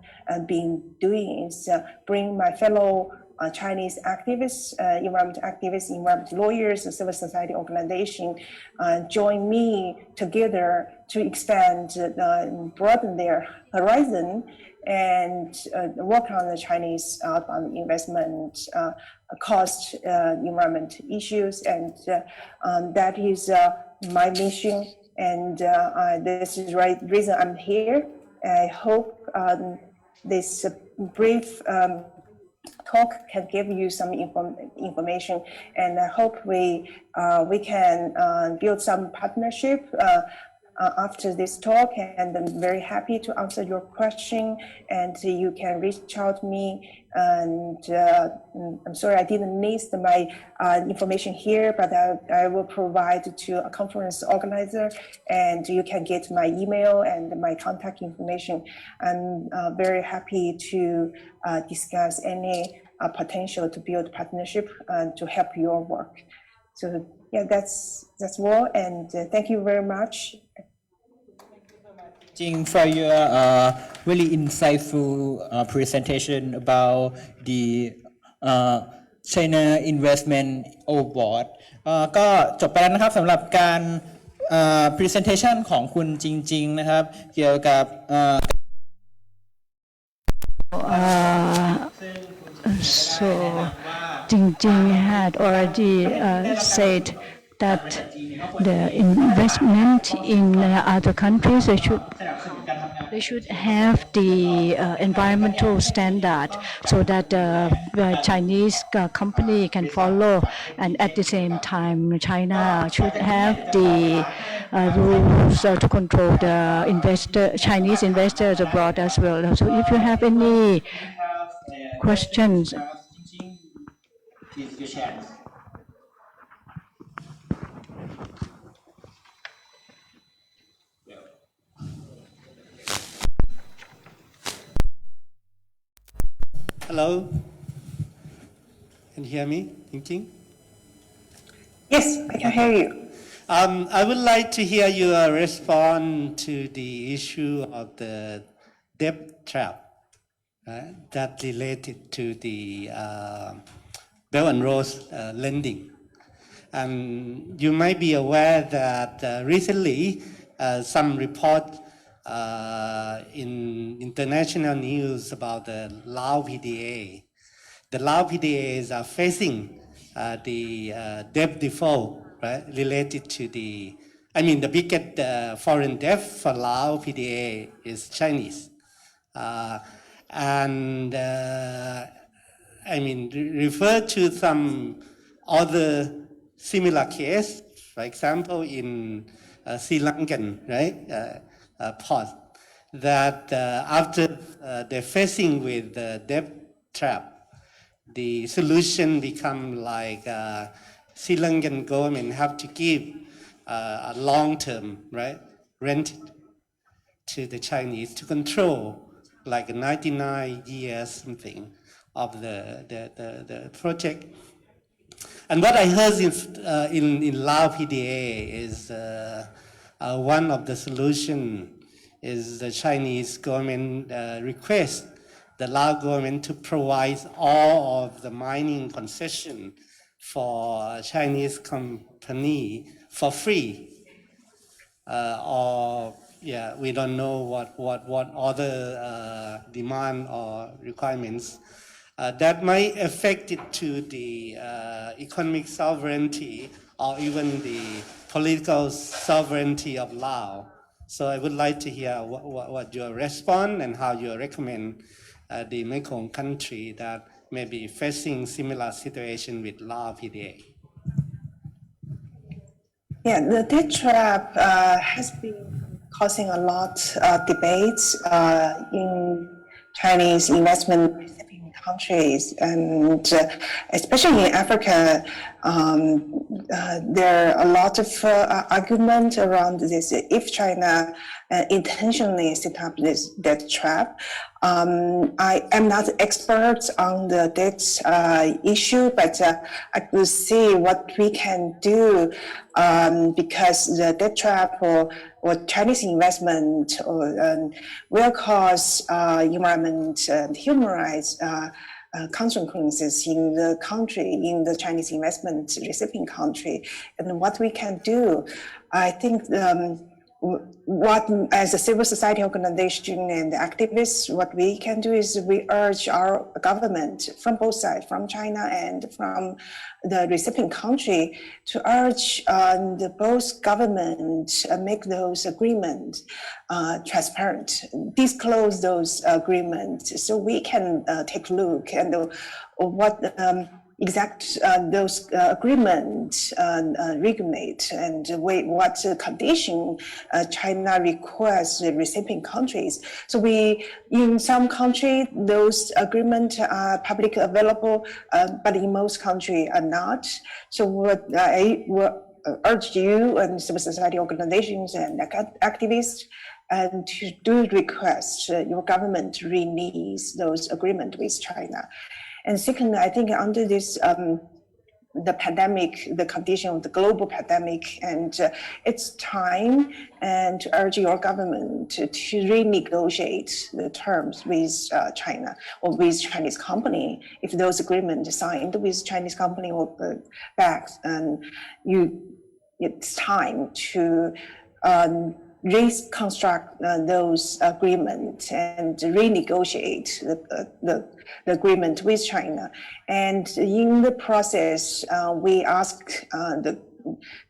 been doing, is bring my fellow Chinese activists, environment lawyers, civil society organization, join me together to expand, broaden their horizon, and work on the Chinese outbound investment cost environment issues. And that is my mission and this is the right reason I'm here. I hope this brief talk can give you some information, and I hope we can build some partnership after this talk, and I'm very happy to answer your question, and you can reach out to me. And I'm sorry I didn't list my information here, but I will provide to a conference organizer, and you can get my email and my contact information. I'm very happy to discuss any potential to build partnership to help your work. So yeah, that's all, and thank you very much. For your really insightful presentation about the China Investment Award ก็จบไปแล้วนะครับสำหรับการ presentation ของคุณจริงๆนะครับเกี่ยวกับ So Jingjing had already said that the investment in other countries, they should have the environmental standard so that the Chinese company can follow, and at the same time China should have the rules to control the Chinese investors abroad as well. So if you have any questions. Hello, can you hear me? Jingjing? Yes, I can hear you. I would like to hear your response to the issue of the debt trap that related to the Belt and Road lending. And you might be aware that recently some report in international news about the Lao PDA. The Lao PDAs are facing the debt default, right, related to the, the biggest foreign debt for Lao PDA is Chinese. Refer to some other similar case, for example, in Sri Lankan, right, port, that after they're facing with the debt trap, the solution become like Sri Lankan government have to give a long-term, right, rent to the Chinese to control like 99 years something of the project. And what I heard in Lao PDA is one of the solution is the Chinese government request the Lao government to provide all of the mining concession for Chinese company for free, we don't know what other demand or requirements that might affect it to the economic sovereignty or even the political sovereignty of Laos. So I would like to hear what your response and how you recommend the Mekong country that may be facing similar situation with Laos PDA. Yeah, the debt trap has been causing a lot of debates in Chinese investment receiving countries, and especially in Africa, there are a lot of argument around this. If China intentionally set up this debt trap, I am not expert on the debt issue, but I will see what we can do because the debt trap or Chinese investment will cause environment and human rights consequences in the country, in the Chinese investment receiving country. And what we can do, I think what, as a civil society organization and activists, what we can do is we urge our government from both sides, from China and from the recipient country, to urge the both government make those agreements transparent, disclose those agreements, so we can take a look and what exact those agreements regulate and what condition China requires the recipient countries. So in some countries, those agreements are public available, but in most countries are not. So what I urge you and civil society organizations and activists and to do request your government to release those agreements with China. And second, I think under this, the pandemic, the condition of the global pandemic, and it's time and to urge your government to renegotiate the terms with China or with Chinese company. If those agreements signed with Chinese company or back, and it's time to reconstruct those agreements and renegotiate the agreement with China. And in the process, we ask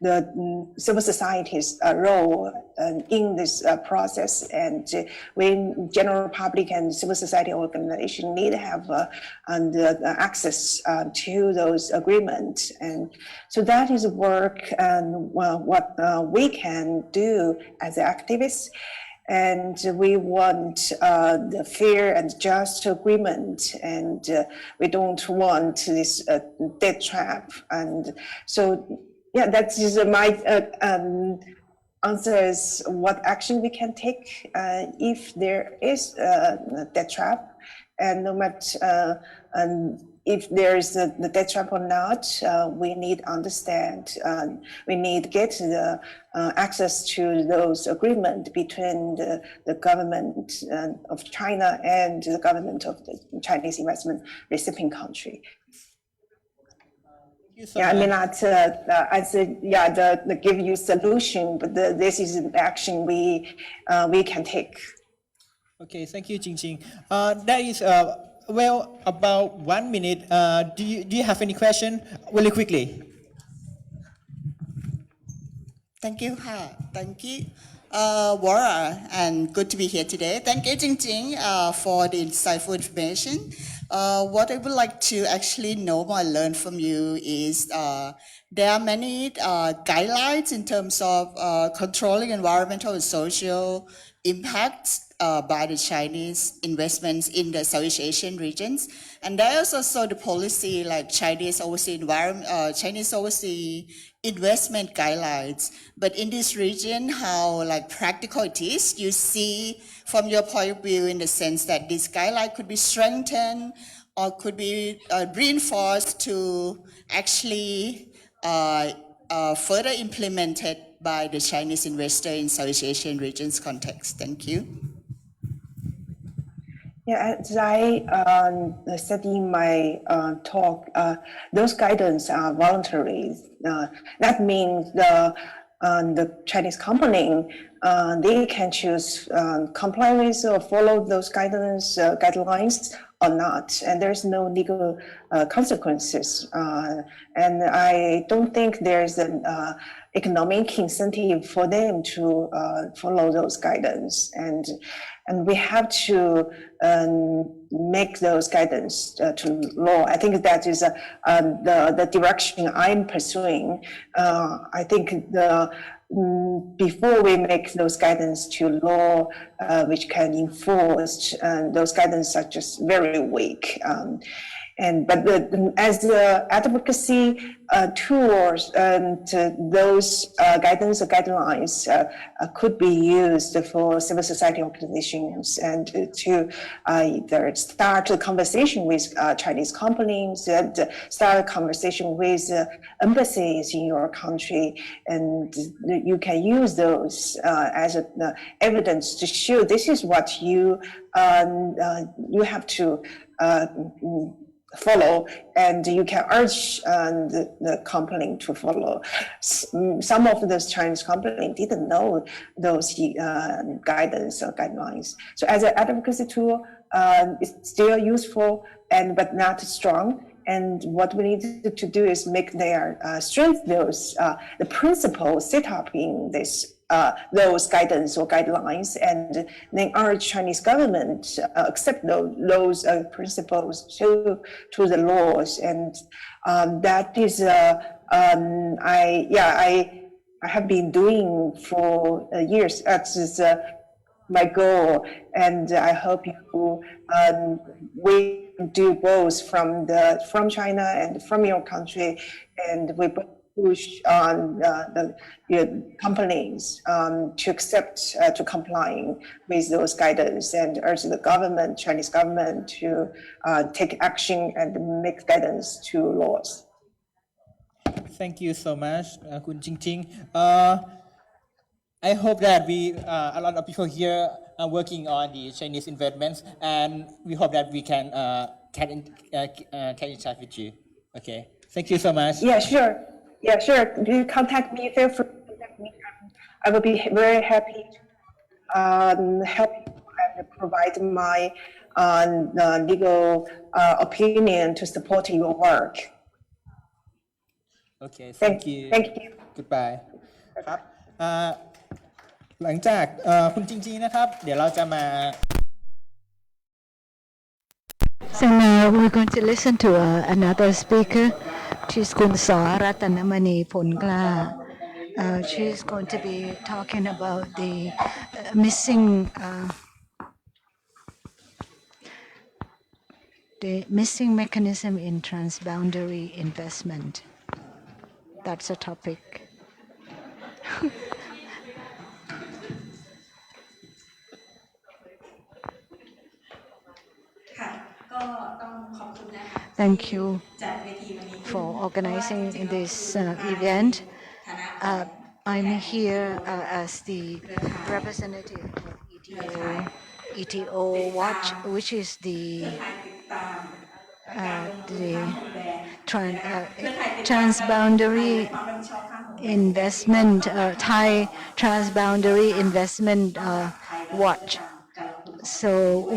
the civil society's role in this process, and when general public and civil society organization need to have access to those agreements. And so that is work and what we can do as activists. And we want the fair and just agreement, and we don't want this debt trap. And so, yeah, that is my answer is what action we can take if there is a debt trap, and no matter if there is the debt trap or not, we need to understand, we need to get the access to those agreements between the government of China and the government of the Chinese investment recipient country. I may not answer, give you solution, but this is an action we can take. Okay, thank you, Jingjing. That is well about 1 minute. Do you have any question? Really quickly. Thank you. Thank you, Wara, and good to be here today. Thank you, Jingjing, for the insightful information. What I would like to actually know or learn from you is there are many guidelines in terms of controlling environmental and social impacts by the Chinese investments in the Southeast Asian regions. And there is also the policy like Chinese overseas investment guidelines. But in this region, how practical it is, you see from your point of view in the sense that this guideline could be strengthened or could be reinforced to actually further implemented by the Chinese investor in Southeast Asian regions context. Thank you. Yeah, as I said in my talk, those guidance are voluntary. That means the Chinese company, they can choose comply with or follow those guidelines or not, and there's no legal consequences. And I don't think there's an economic incentive for them to follow those guidance, and we have to make those guidance to law. I think that is the direction I'm pursuing. I think before we make those guidance to law, which can enforce, those guidance are just very weak. But as the advocacy tools and those guidance or guidelines could be used for civil society organizations and to either start a conversation with Chinese companies and start a conversation with embassies in your country, and you can use those as evidence to show this is what you have to follow, and you can urge the company to follow. Some of those Chinese companies didn't know those guidance or guidelines. So as an advocacy tool, it's still useful but not strong. And what we need to do is make their strength those the principles set up in this those guidance or guidelines, and then urge Chinese government accept those principles to the laws. And that is I have been doing for years. That's my goal, and I hope you we do both from China and from your country, and we push on the companies to accept to complying with those guidance, and urge the government, Chinese government, to take action and make guidance to laws. Thank you so much, Kun Jingjing. I hope that a lot of people here are working on the Chinese investments, and we hope that we can get in touch with you. Okay, thank you so much. Yeah, sure. Yeah, sure. You contact me. Feel free to contact me. I will be very happy to help you and provide my legal opinion to support your work. Okay, thank you. Thank you. Goodbye. ครับหลังจากคุณจริงๆนะครับเดี๋ยวเราจะมา So now we're going to listen to another speaker. She's called Sor.Rattamanee Polkla. She's going to be talking about the missing mechanism in transboundary investment. That's a topic. ก็ต้องขอบคุณนะคะ Thank you จัดเวทีวันนี้ for organizing this event. I'm here as the representative of ETO Watch, which is the transboundary investment, Thai transboundary investment watch. So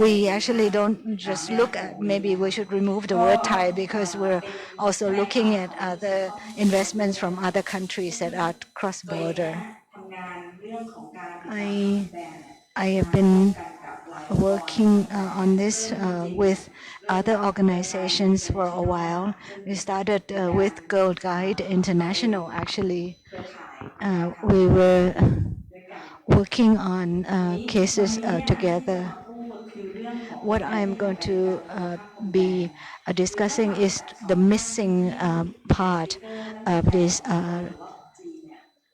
we actually don't just look at, maybe we should remove the word Thai, because we're also looking at other investments from other countries that are cross-border. I have been working on this with other organizations for a while. We started with Girl Guide International, actually. We were working on cases together. What I'm going to be discussing is the missing part of this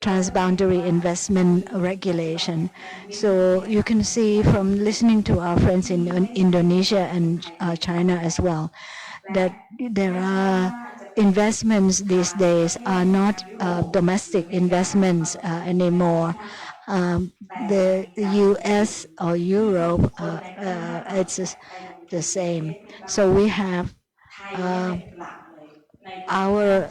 transboundary investment regulation. So you can see from listening to our friends in Indonesia and China as well, that there are investments these days are not domestic investments anymore. The US or Europe, it's the same. So we have our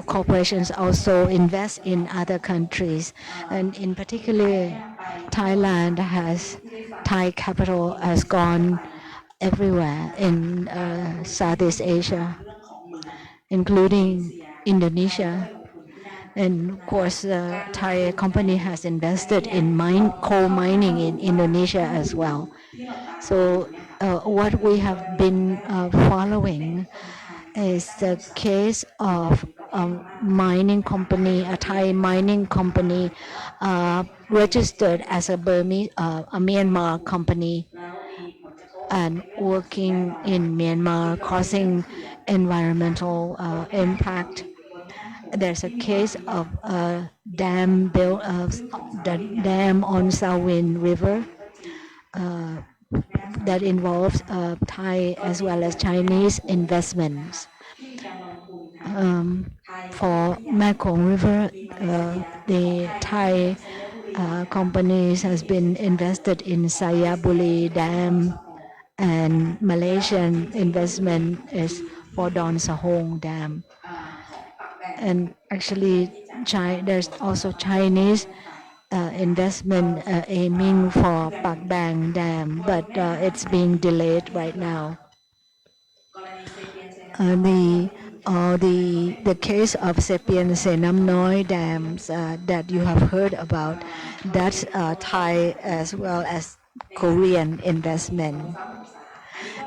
corporations also invest in other countries, and in particular, Thailand Thai capital has gone everywhere in Southeast Asia, including Indonesia. And of course, Thai company has invested in coal mining in Indonesia as well. So what we have been following is the case of a mining company, a Thai mining company, registered as a Myanmar company and working in Myanmar, causing environmental impact. There's a case of a dam built the dam on Salween River that involves Thai as well as Chinese investments. For Mekong River, the Thai companies has been invested in Sayabuli Dam and Malaysian investment is for Don Sahong Dam. And actually, there's also Chinese investment aiming for Pak Bang Dam, but it's being delayed right now. The case of Sepien Senam Noi dams that you have heard about, that's Thai as well as Korean investment.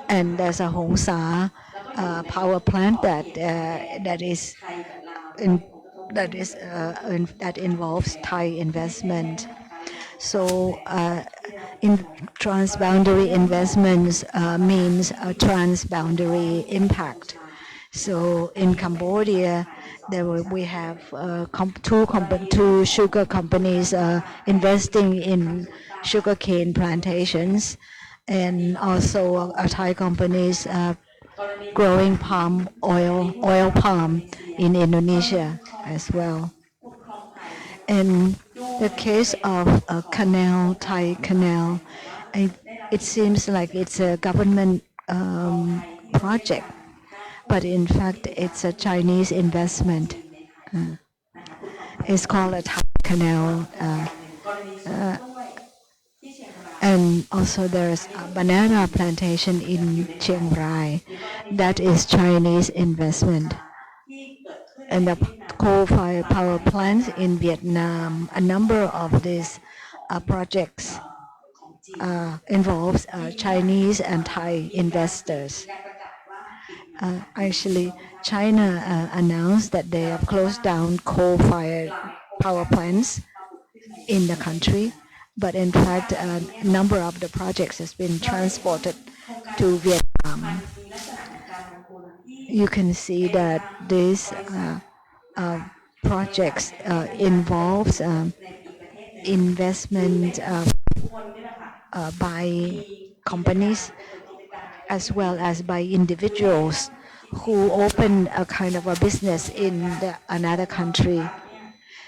And there's a Hong Sa power plant that involves Thai investment. So in transboundary investments means a transboundary impact. So in Cambodia, we have two sugar companies investing in sugarcane plantations, and also Thai companies growing oil palm in Indonesia as well. In the case of a canal, Thai canal, it seems like it's a government project, but in fact it's a Chinese investment. It's called a Thai canal. And also there's a banana plantation in Chiang Rai. That is Chinese investment. And the coal-fired power plants in Vietnam, a number of these projects involves Chinese and Thai investors. Actually, China announced that they have closed down coal-fired power plants in the country, but in fact, a number of the projects has been transported to Vietnam. You can see that these projects involves investment by companies as well as by individuals who open a kind of a business in another country.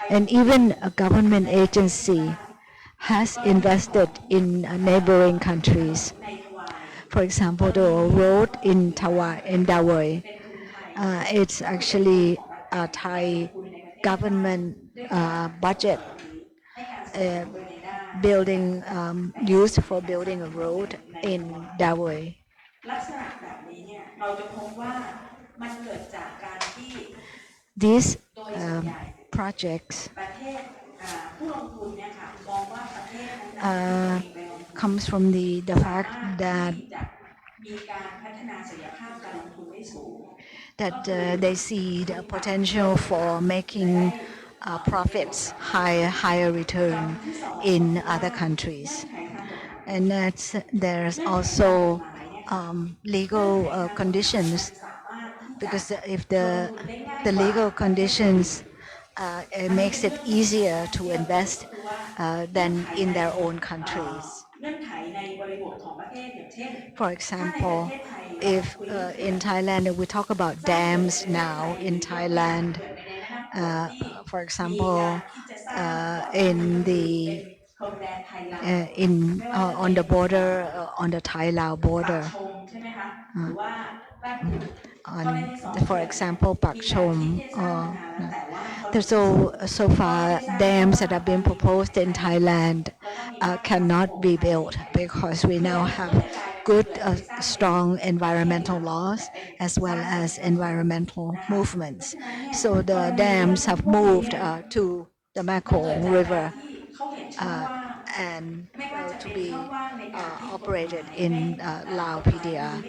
And even a government agency has invested in neighboring countries. For example, the road in Dawei, it's actually a Thai government budget building used for building a road in Dawei. These projects comes from the fact that they see the potential for making profits, higher return in other countries. And there's also legal conditions, because if the legal conditions it makes it easier to invest than in their own countries. For example, if in Thailand, we talk about dams now in Thailand, for example, on the border, on the Thai-Lao border, for example, Pak Chom. So far, dams that have been proposed in Thailand cannot be built because we now have good, strong environmental laws as well as environmental movements. So the dams have moved to the Mekong River and to be operated in Lao PDR.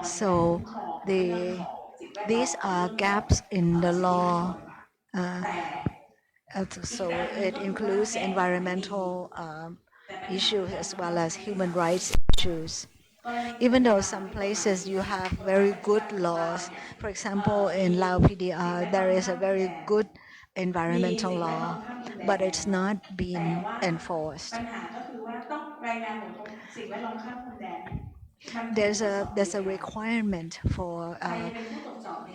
So these are gaps in the law. So it includes environmental issues as well as human rights issues. Even though some places you have very good laws, for example, in Lao PDR, there is a very good environmental law, but it's not being enforced. There's a requirement for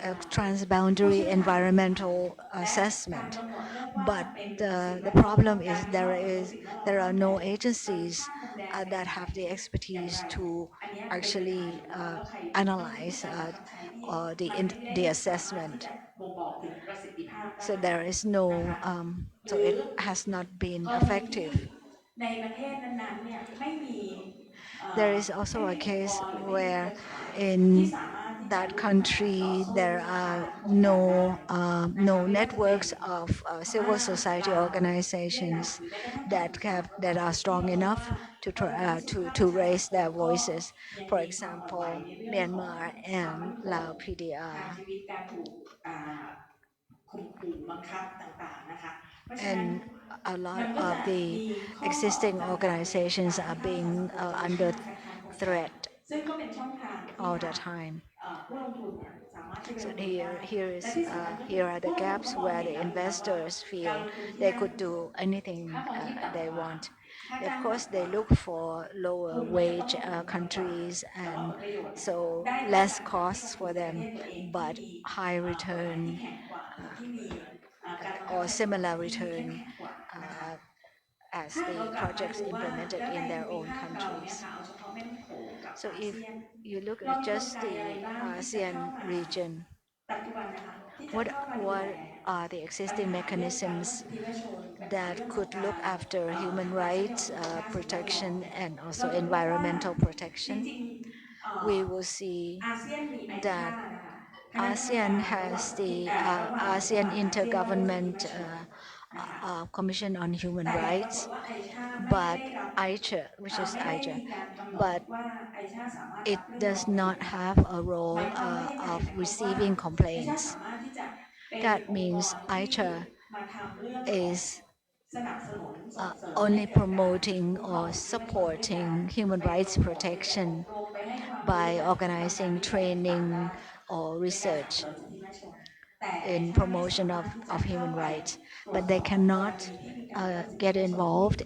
a transboundary environmental assessment. But the problem is there are no agencies that have the expertise to actually analyze the assessment. So there is no, so it has not been effective. ในประเทศนั้นๆเนี่ยไม่มี There is also a case where in that country there are no networks of civil society organizations that are strong enough to raise their voices. For example, Myanmar and Lao PDR. ชีวิตการถูกข่มขู่บังคับต่างๆนะคะ And a lot of the existing organizations are being under threat ซึ่งก็เป็นช่องทางที่ all the time. ผู้ลงทุนเนี่ยสามารถที่จะ So here are the gaps where the investors feel they could do anything they want. Of course, they look for lower wage countries and so less costs for them, but high return or similar return as the projects implemented in their own countries. So if you look at just the ASEAN region, what are the existing mechanisms that could look after human rights protection and also environmental protection? We will see that ASEAN has the ASEAN Intergovernment Commission on Human Rights, but but it does not have a role of receiving complaints. That means AICHA is only promoting or supporting human rights protection by organizing training or research in promotion of human rights, but they cannot get involved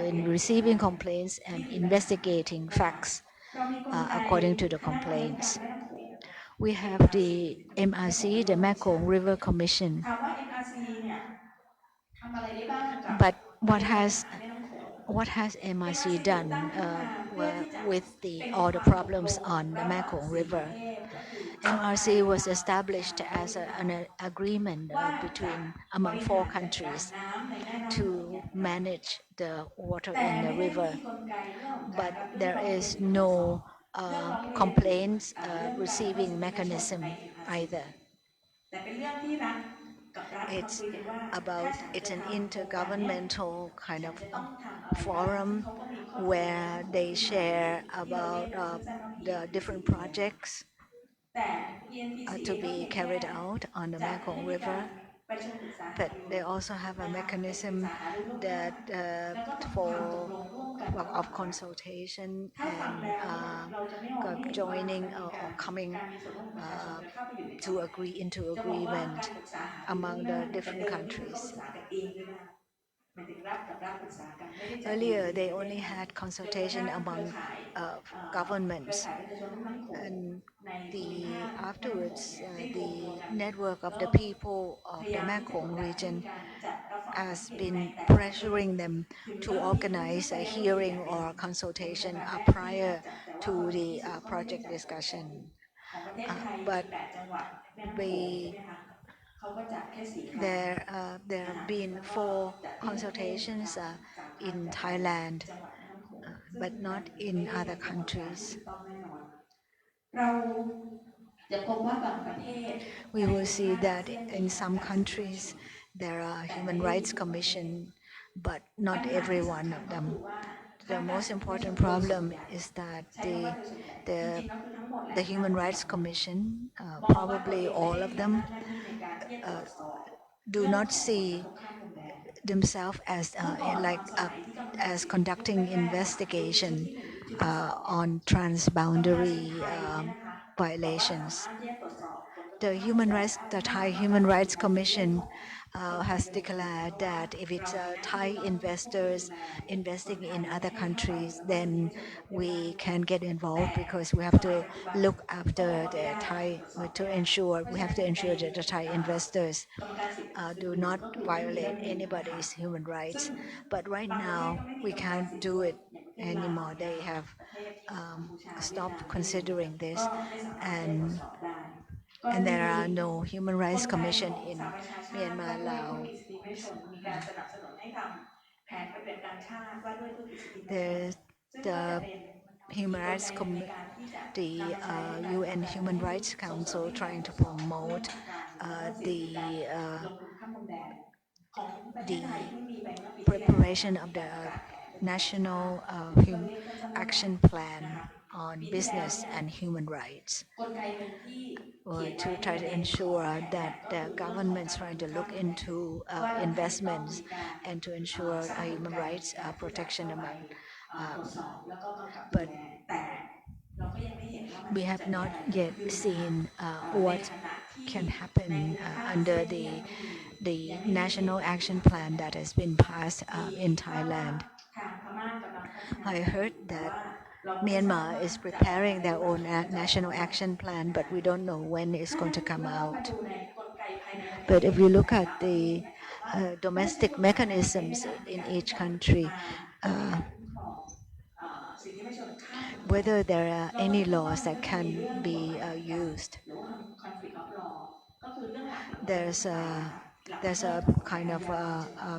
in receiving complaints and investigating facts according to the complaints. We have the MRC, the Mekong River Commission. But what has MRC done with all the problems on the Mekong River? MRC was established as an agreement among 4 countries to manage the water in the river, but there is no complaints receiving mechanism either. It's an intergovernmental kind of forum where they share about the different projects to be carried out on the Mekong River. But they also have a mechanism that of consultation and joining or coming into agreement among the different countries. Earlier, they only had consultation among governments, and afterwards, the network of the people of the Mekong region has been pressuring them to organize a hearing or consultation prior to the project discussion. But there have been 4 consultations in Thailand, but not in other countries. We will see that in some countries there are human rights commission, but not every one of them. The most important problem is that the Human Rights Commission, probably all of them, do not see themselves as conducting investigation on transboundary violations. The Thai Human Rights Commission has declared that if it's Thai investors investing in other countries, then we can get involved because we have to look after the Thai we have to ensure that the Thai investors do not violate anybody's human rights. But right now, we can't do it anymore. They have stopped considering this, and there are no human rights commission in Myanmar, Laos. There's the human rights the UN Human Rights Council trying to promote the preparation of the National Action Plan on Business and Human Rights, to try to ensure that the government's trying to look into investments and to ensure human rights protection among. But we have not yet seen what can happen under the National Action Plan that has been passed in Thailand. I heard that Myanmar is preparing their own national action plan, but we don't know when it's going to come out. But if you look at the domestic mechanisms in each country, whether there are any laws that can be used, there's a kind of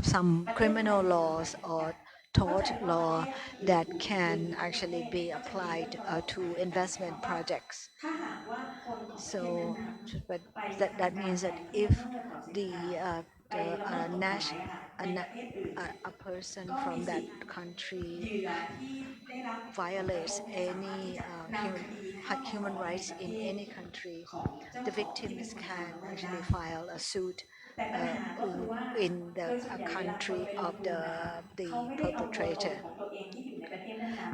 some criminal laws or tort law that can actually be applied to investment projects. So, but that means that if a person from that country violates any human rights in any country, the victims can actually file a suit in the country of the perpetrator.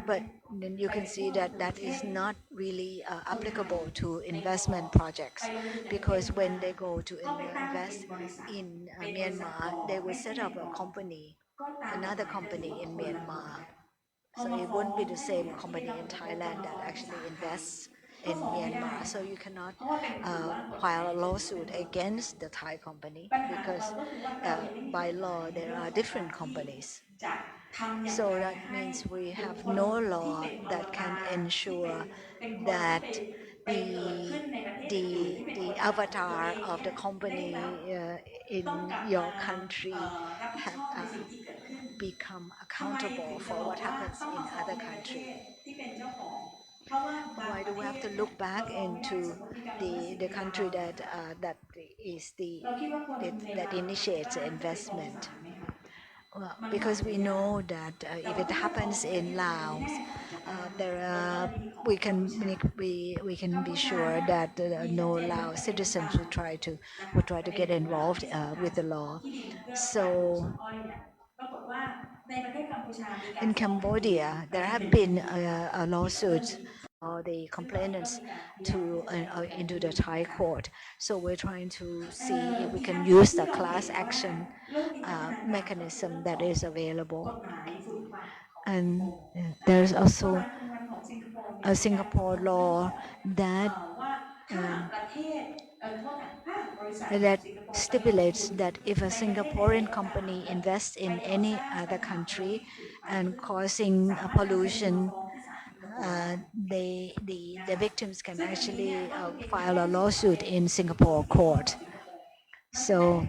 But then you can see that that is not really applicable to investment projects, because when they go to invest in Myanmar, they will set up a company, another company in Myanmar. So it won't be the same company in Thailand that actually invests in Myanmar. So you cannot file a lawsuit against the Thai company because by law there are different companies. So that means we have no law that can ensure that the avatar of the company in your country have become accountable for what happens in other country. Why do we have to look back into the country that that initiates investment? Well, because we know that if it happens in Laos, we can be sure that no Laos citizens will try to get involved with the law. So in Cambodia, there have been a lawsuit for the complainants into the Thai court. So we're trying to see if we can use the class action mechanism that is available. And there's also a Singapore law that that stipulates that if a Singaporean company invests in any other country and causing pollution, the victims can actually file a lawsuit in Singapore court. So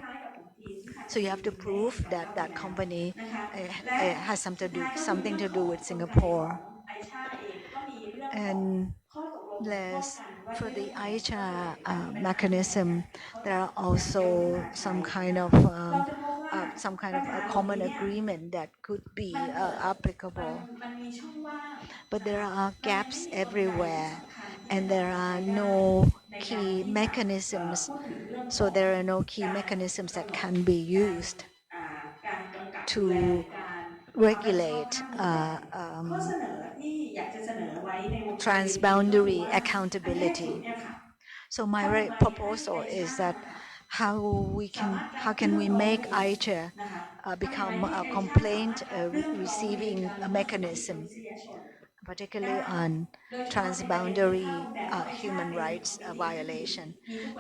you have to prove that that company has something to do with Singapore. And for the AICHA mechanism, there are also some kind of a common agreement that could be applicable. But there are gaps everywhere, and there are no key mechanisms. So there are no key mechanisms that can be used to regulate transboundary accountability. So my proposal is that how can we make ICHA become a complaint receiving a mechanism, particularly on transboundary human rights violation,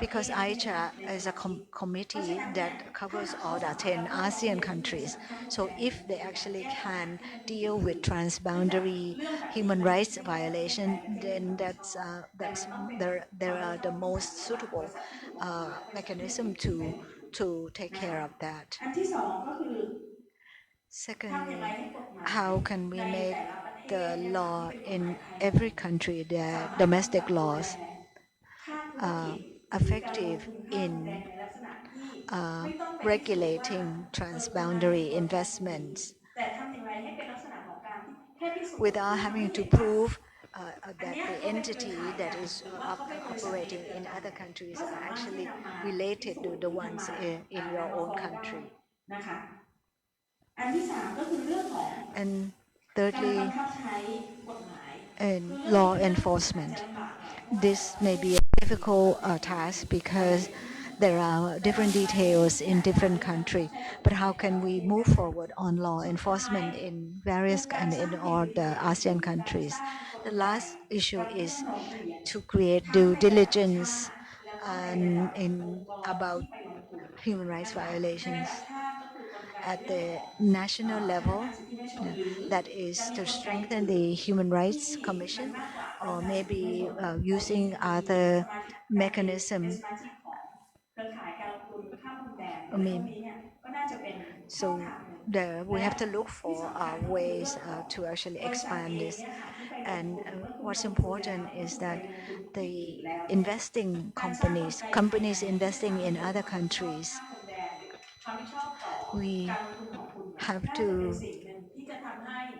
because ICHA is a committee that covers all the 10 ASEAN countries. So if they actually can deal with transboundary human rights violation, then that's there are the most suitable mechanism to take care of that. อันที่สองก็คือ Secondly, how can we make the law in every country, the domestic laws, effective in regulating transboundary investments without having to prove that the entity that is operating in other countries are actually related to the ones in your own country. And thirdly, in law enforcement. This may be a difficult task because there are different details in different countries. But how can we move forward on law enforcement in various and in all the ASEAN countries? The last issue is to create due diligence about human rights violations at the national level, that is to strengthen the Human Rights Commission, or maybe using other mechanisms. So we have to look for ways to actually expand this. And what's important is that the investing companies investing in other countries, we have to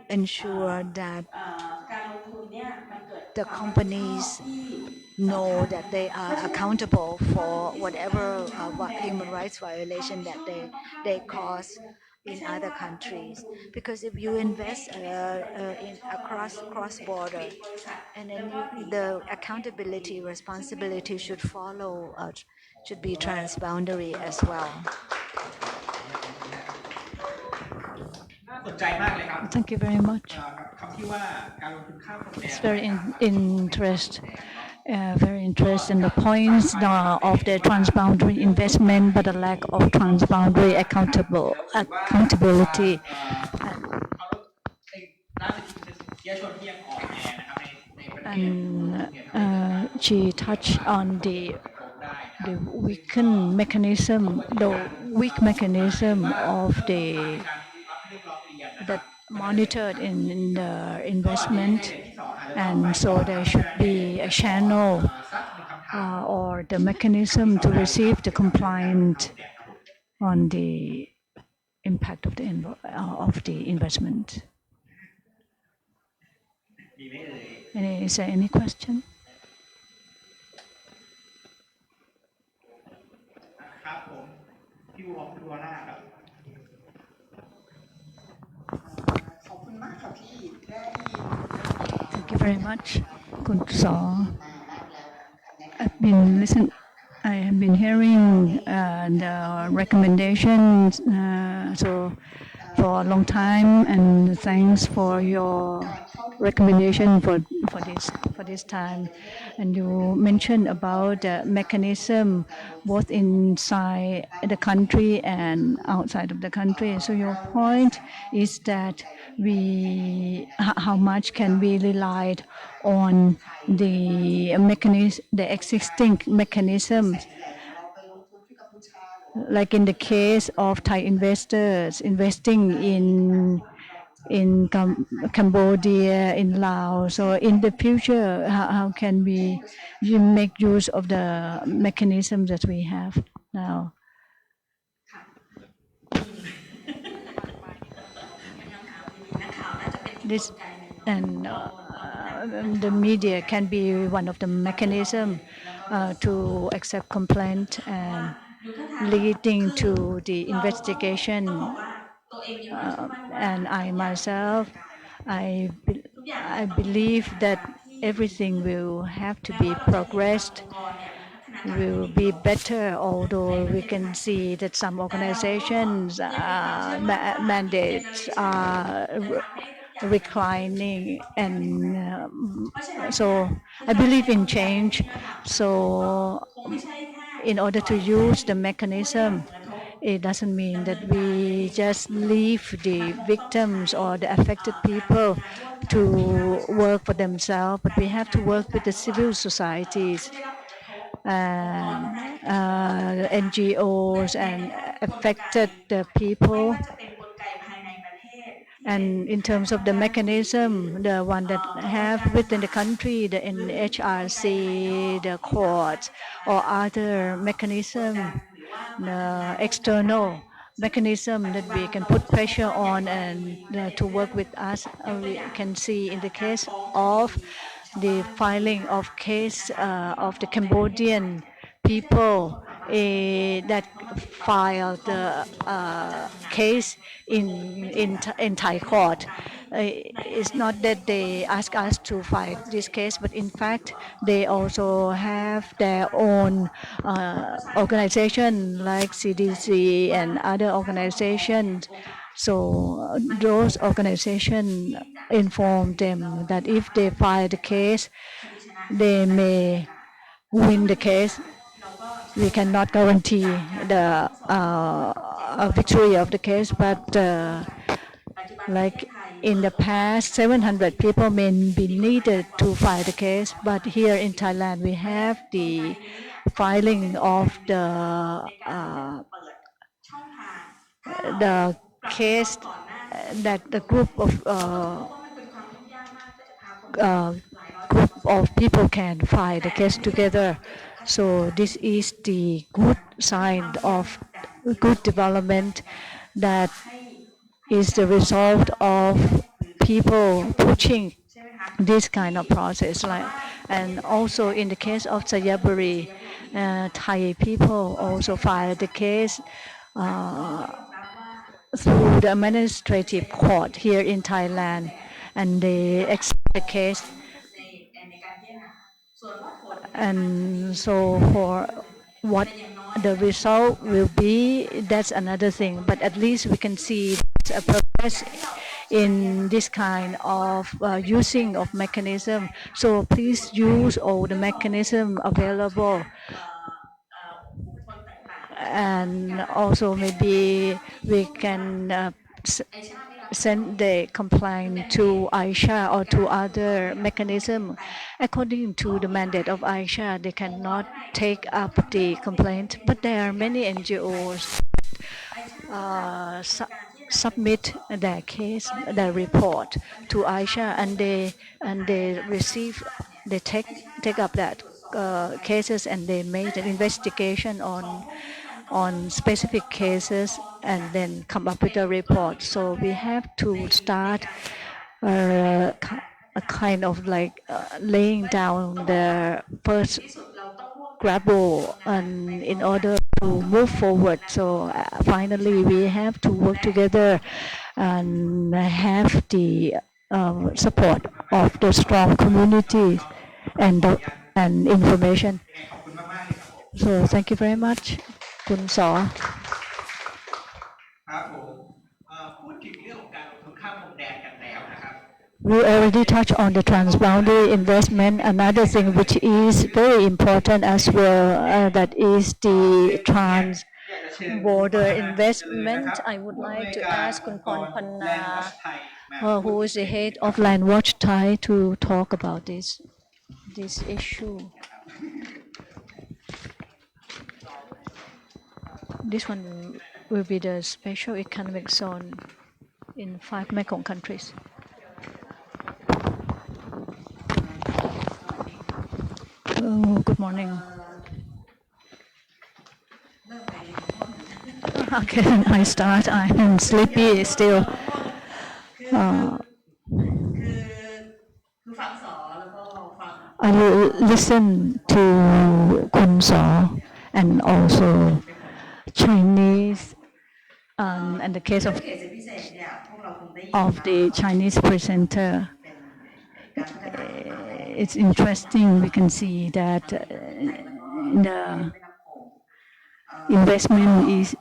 ensure that the companies know that they are accountable for whatever human rights violation that they cause in other countries. Because if you invest in cross border, and then the accountability responsibility should follow, should be transboundary as well. Thank you very much. It's very interesting in the points of the transboundary investment, but the lack of transboundary accountability. And she touched on the weak mechanism of that monitored in the investment, and so there should be a channel or the mechanism to receive the complaint on the impact of the investment. Is there any question? Thank you very much, Kun Sor. I have been hearing the recommendations for a long time, and thanks for your recommendation for this time. And you mentioned about the mechanism both inside the country and outside of the country. So your point is that how much can we rely on the existing mechanisms, like in the case of Thai investors investing in Cambodia, in Laos. So in the future, how can we make use of the mechanisms that we have now? This and the media can be one of the mechanisms to accept complaint and leading to the investigation. And I myself, I believe that everything will have to be progressed will be better, although we can see that some organizations' mandates are reclining, and so I believe in change. So in order to use the mechanism, it doesn't mean that we just leave the victims or the affected people to work for themselves, but we have to work with the civil societies and NGOs and affected people. And in terms of the mechanism, the one that have within the country, the NHRC, the courts, or other mechanism, the external mechanism that we can put pressure on and to work with us. We can see in the case of the filing of case of the Cambodian people that filed the case in Thai court. It's not that they ask us to fight this case, but in fact they also have their own organization like CDC and other organizations. So those organizations inform them that if they file the case, they may win the case. We cannot guarantee the victory of the case, but like in the past, 700 people may be needed to file the case, but here in Thailand we have the filing of the case that the group of people can file the case together. So this is the good sign of good development that is the result of people pushing this kind of process. And also in the case of Sayaburi, Thai people also filed the case through the administrative court here in Thailand, and they accept the case. And so for what the result will be, that's another thing. But at least we can see a progress in this kind of using of mechanism. So please use all the mechanism available. And also maybe we can send the complaint to Aisha or to other mechanism. According to the mandate of Aisha, they cannot take up the complaint, but there are many NGOs submit their case, their report to Aisha, and they receive, they take up that cases, and they made an investigation on specific cases and then come up with a report. So we have to start a kind of like laying down the first gravel and in order to move forward. So finally we have to work together and have the support of the strong community and information. So thank you very much. Kun Sor. We already touched on the transboundary investment. Another thing which is very important as well, that is the trans-border investment. I would like to ask Kun Pornpana, who is the head of Land Watch Thai, to talk about this issue. This one will be the special economic zone in 5 Mekong countries. Good morning. Okay, I start. I am sleepy still. I will listen to Kun Sor and also Chinese, and the case of the Chinese presenter. It's interesting. We can see that the investment is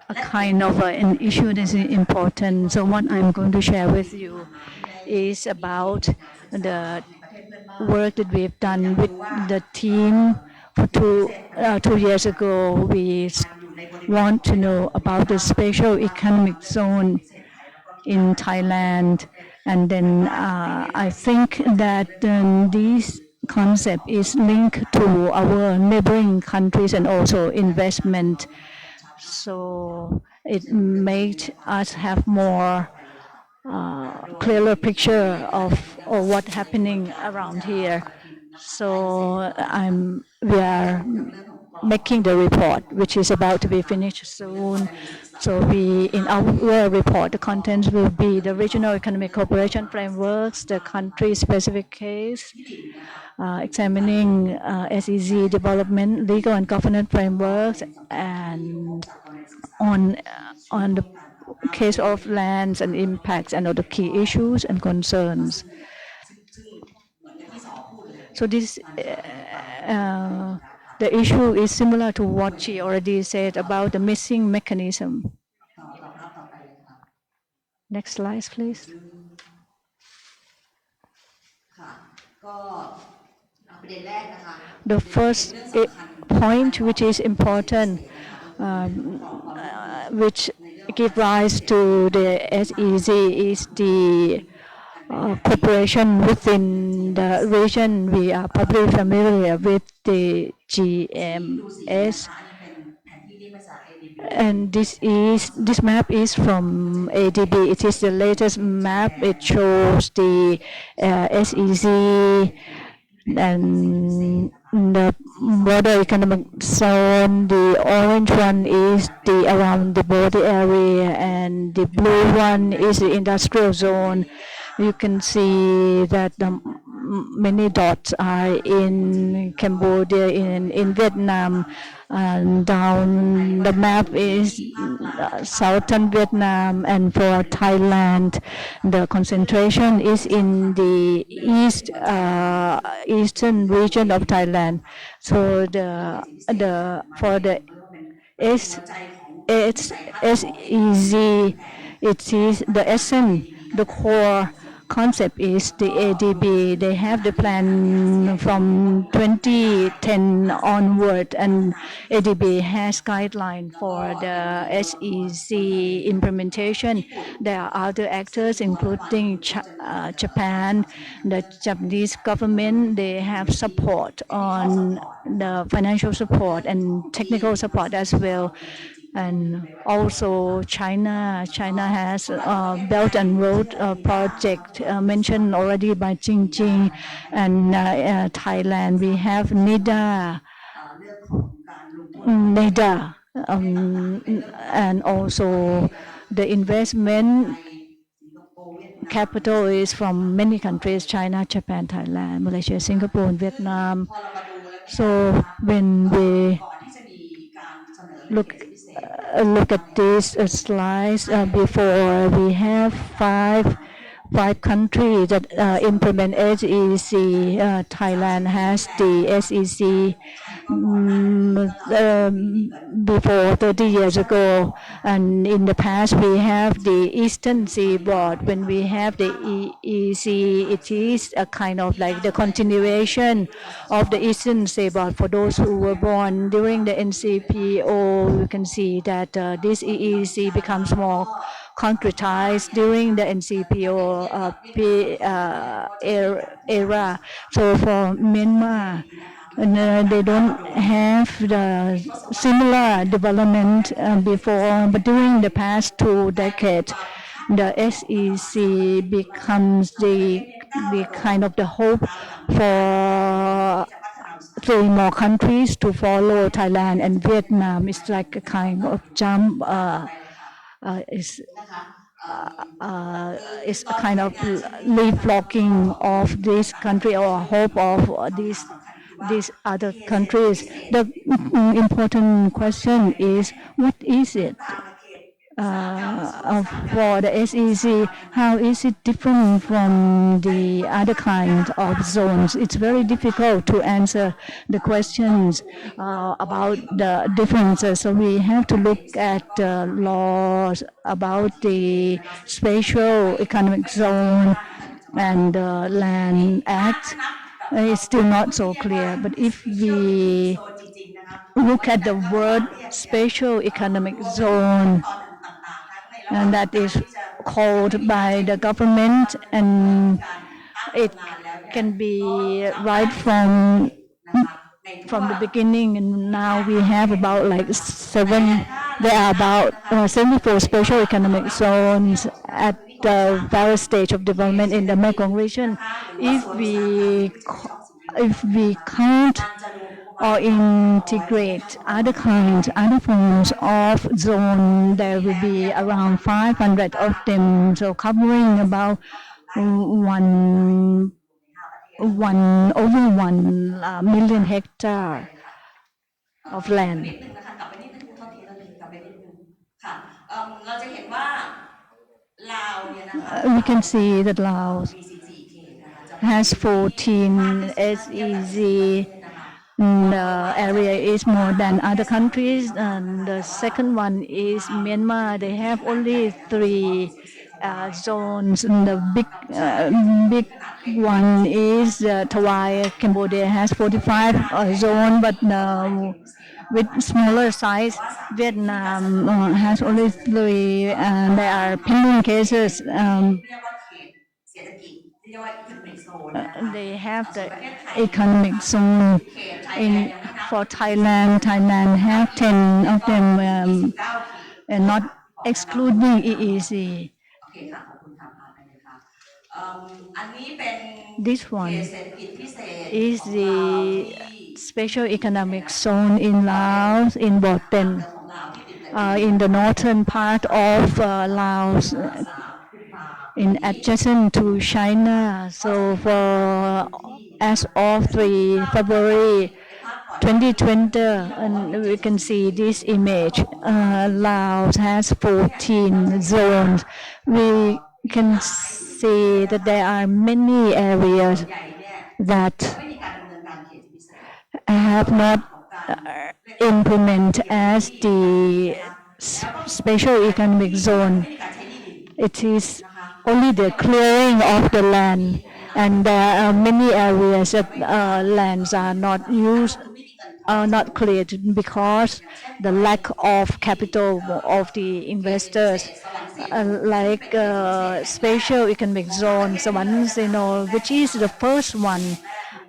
a kind of an issue that is important. So what I'm going to share with you is about the work that we've done with the team for 2 years ago. We want to know about the special economic zone in Thailand, and then I think that this concept is linked to our neighboring countries and also investment. So it made us have more clearer picture of what's happening around here. So we are making the report, which is about to be finished soon. So in our report, the contents will be the regional economic cooperation frameworks, the country-specific case, examining SEZ development, legal and governance frameworks, and on the case of lands and impacts and other key issues and concerns. So this the issue is similar to what she already said about the missing mechanism. Next slide, please. The first point, which is important, which gives rise to the SEZ, is the cooperation within the region. We are probably familiar with the GMS, and this map is from ADB. It is the latest map. It shows the SEZ and the border economic zone. The orange one is the around the border area, and the blue one is the industrial zone. You can see that many dots are in Cambodia, in Vietnam, and down the map is southern Vietnam, and for Thailand, the concentration is in the eastern region of Thailand. So for the SEZ, it is the essence, the core concept is the ADB. They have the plan from 2010 onward, and ADB has guideline for the SEZ implementation. There are other actors, including Japan, the Japanese government. They have support on the financial support and technical support as well. And also China has Belt and Road project mentioned already by Jingjing, and Thailand we have NIDA, and also the investment capital is from many countries: China, Japan, Thailand, Malaysia, Singapore, and Vietnam. So when we look at these slides, before we have five countries that implement SEZ. Thailand has the SEZ before 30 years ago, and in the past we have the Eastern Seaboard. When we have the EEC, it is a kind of like the continuation of the Eastern Seaboard. For those who were born during the NCPO, you can see that this EEC becomes more concretized during the NCPO era. So for Myanmar, they don't have the similar development before, but during the past 2 decades, the SEC becomes the kind of the hope for 3 more countries to follow Thailand and Vietnam. It's like a kind of jump. It's a kind of leapfrogging of this country, or hope of these other countries. The important question is, what is it? for the SEC, how is it different from the other kind of zones? It's very difficult to answer the questions about the differences. So we have to look at laws about the spatial economic zone and Land Act. It's still not so clear. But if we look at the word spatial economic zone, and that is called by the government, and it can be right from the beginning. And now we have about like there are about 74 special economic zones at the various stage of development in the Mekong region. If we count or integrate other kinds, other forms of zone, there will be around 500 of them, so covering about over 1 million hectare of land. We can see that Laos has 14 SEZ. The area is more than other countries, and the second one is Myanmar. They have only 3 zones. And the big one is Tawai. Cambodia has 45 zones, but with smaller size, Vietnam has only 3, and there are pending cases. They have the economic zone for Thailand. Thailand have 10 of them, and not excluding EEZ. This one is the special economic zone in Laos, in Boten, in the northern part of Laos, in adjacent to China. So as of 3 February 2020, and we can see this image. Laos has 14 zones. We can see that there are many areas that have not implemented as the special economic zone. It is only the clearing of the land, and there are many areas that lands are not used, not cleared because the lack of capital of the investors, like special economic zone, which is the first one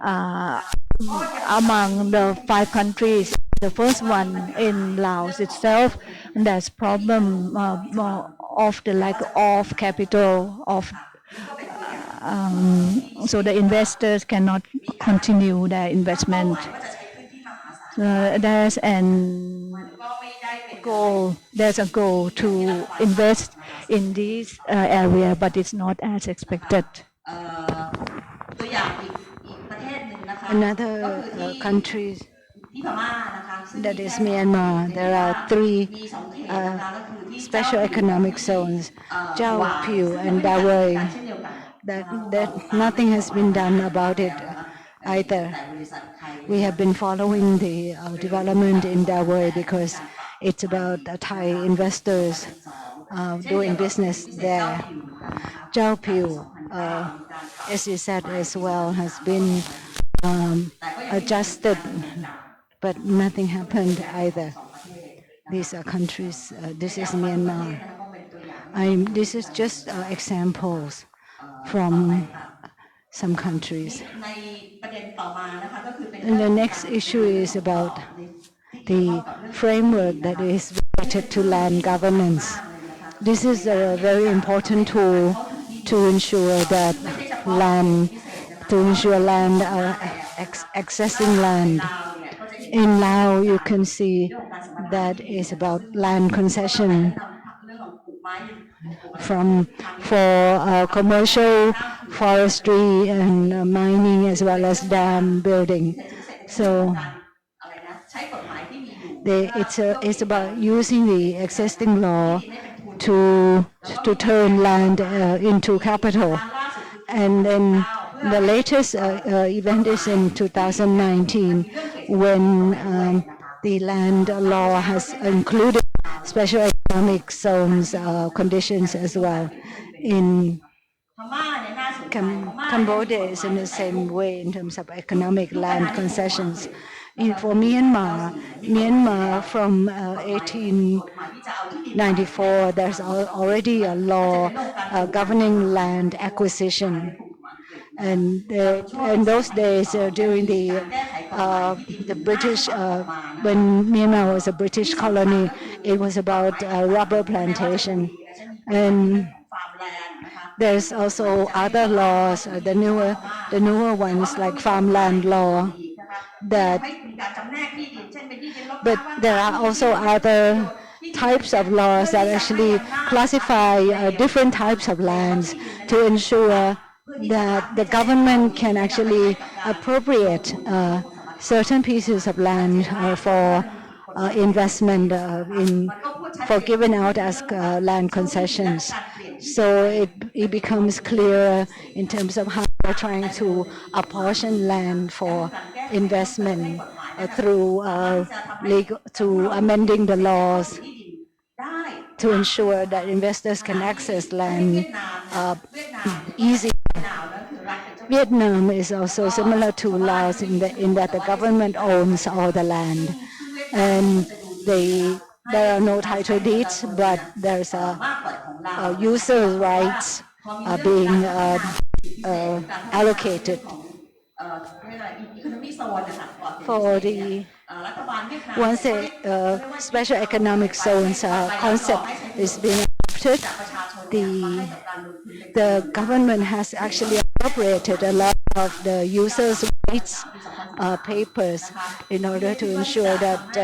among the 5 countries. The first one in Laos itself, and there's problem of the lack of capital so the investors cannot continue their investment. There's a goal to invest in this area, but it's not as expected. Another country, that is Myanmar, there are 3 special economic zones, Chao Phraya and Dawei. That nothing has been done about it either. We have been following the development in Dawei because it's about Thai investors doing business there. Chao Phraya, as you said as well, has been adjusted, but nothing happened either. These are countries. This is Myanmar. This is just examples from some countries. And the next issue is about the framework that is related to land governance. This is a very important tool to ensure that accessing land. In Laos, you can see that is about land concession for commercial forestry and mining, as well as dam building. So it's about using the existing law to turn land into capital. And then the latest event is in 2019 when the land law has included special economic zones conditions as well. In Cambodia is in the same way in terms of economic land concessions. For Myanmar from 1894, there's already a law governing land acquisition. And in those days, during the British, when Myanmar was a British colony, it was about rubber plantation. And there's also other laws, the newer ones like farmland law. But there are also other types of laws that actually classify different types of lands to ensure that the government can actually appropriate certain pieces of land for investment for given out as land concessions. So it becomes clearer in terms of how we're trying to apportion land for investment through amending the laws to ensure that investors can access land easily. Vietnam is also similar to Laos in that the government owns all the land, and there are no title deeds, but there's a user rights being allocated. For once a special economic zones concept is being adopted, the government has actually appropriated a lot of the users' rights papers in order to ensure that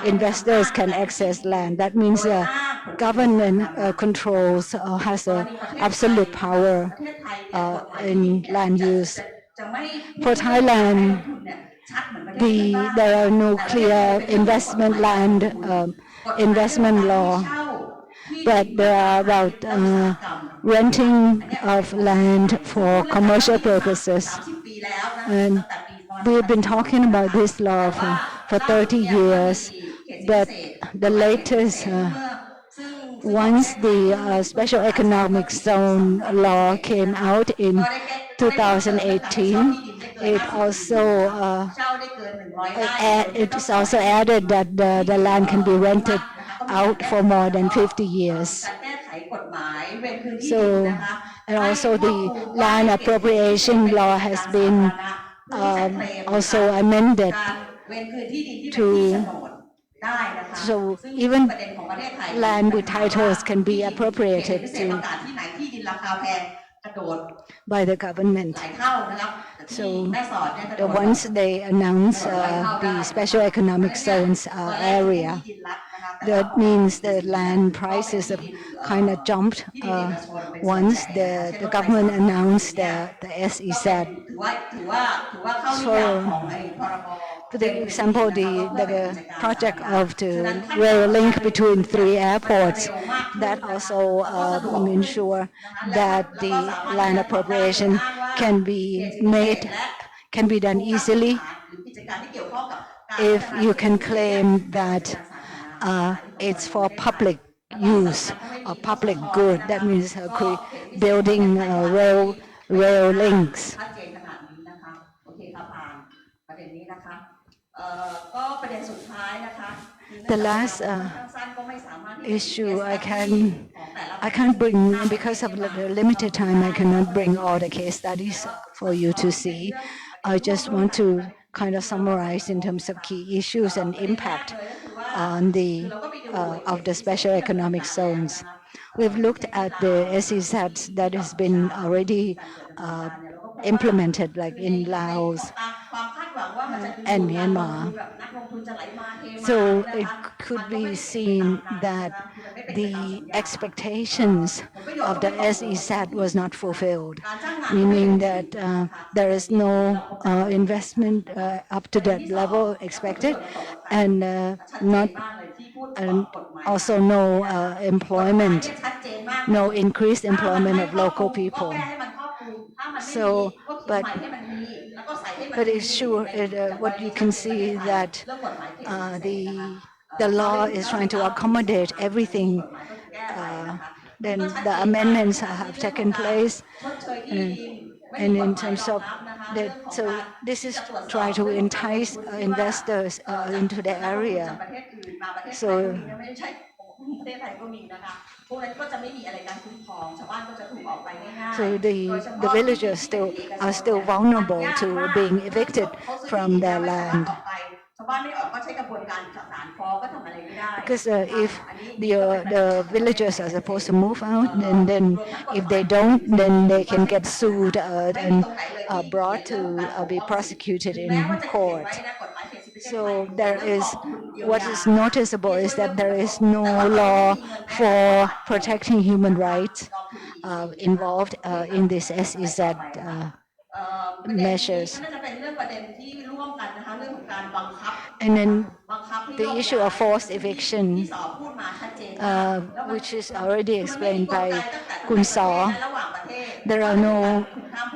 investors can access land. That means the government controls has absolute power in land use. For Thailand, there are no clear investment law, but there are about renting of land for commercial purposes. And we've been talking about this law for 30 years, but the latest, once the special economic zone law came out in 2018, it's also added that the land can be rented out for more than 50 years. So, and also the land appropriation law has been also amended so even land with titles can be appropriated by the government. So once they announce the special economic zones area, that means the land prices have kind of jumped once the government announced the SEZ. For the example, the project of the rail link between 3 airports, that also ensure that the land appropriation can be done easily if you can claim that it's for public use or public good. That means building rail links. The last issue I can't bring, because of the limited time, I cannot bring all the case studies for you to see. I just want to kind of summarize in terms of key issues and impact on of the special economic zones. We've looked at the SEZs that has been already implemented, like in Laos and Myanmar. So it could be seen that the expectations of the SEZ was not fulfilled, meaning that there is no investment up to that level expected, and and also no employment, no increased employment of local people. So, but it's sure what you can see that the law is trying to accommodate everything. Then the amendments have taken place, and in terms of that, so this is try to entice investors into the area. So the villagers are still vulnerable to being evicted from their land. Because if the villagers are supposed to move out, and then if they don't, then they can get sued and brought to be prosecuted in court. So what is noticeable is that there is no law for protecting human rights involved in this SEZ measures. And then the issue of forced eviction, which is already explained by Kun Sor. There are no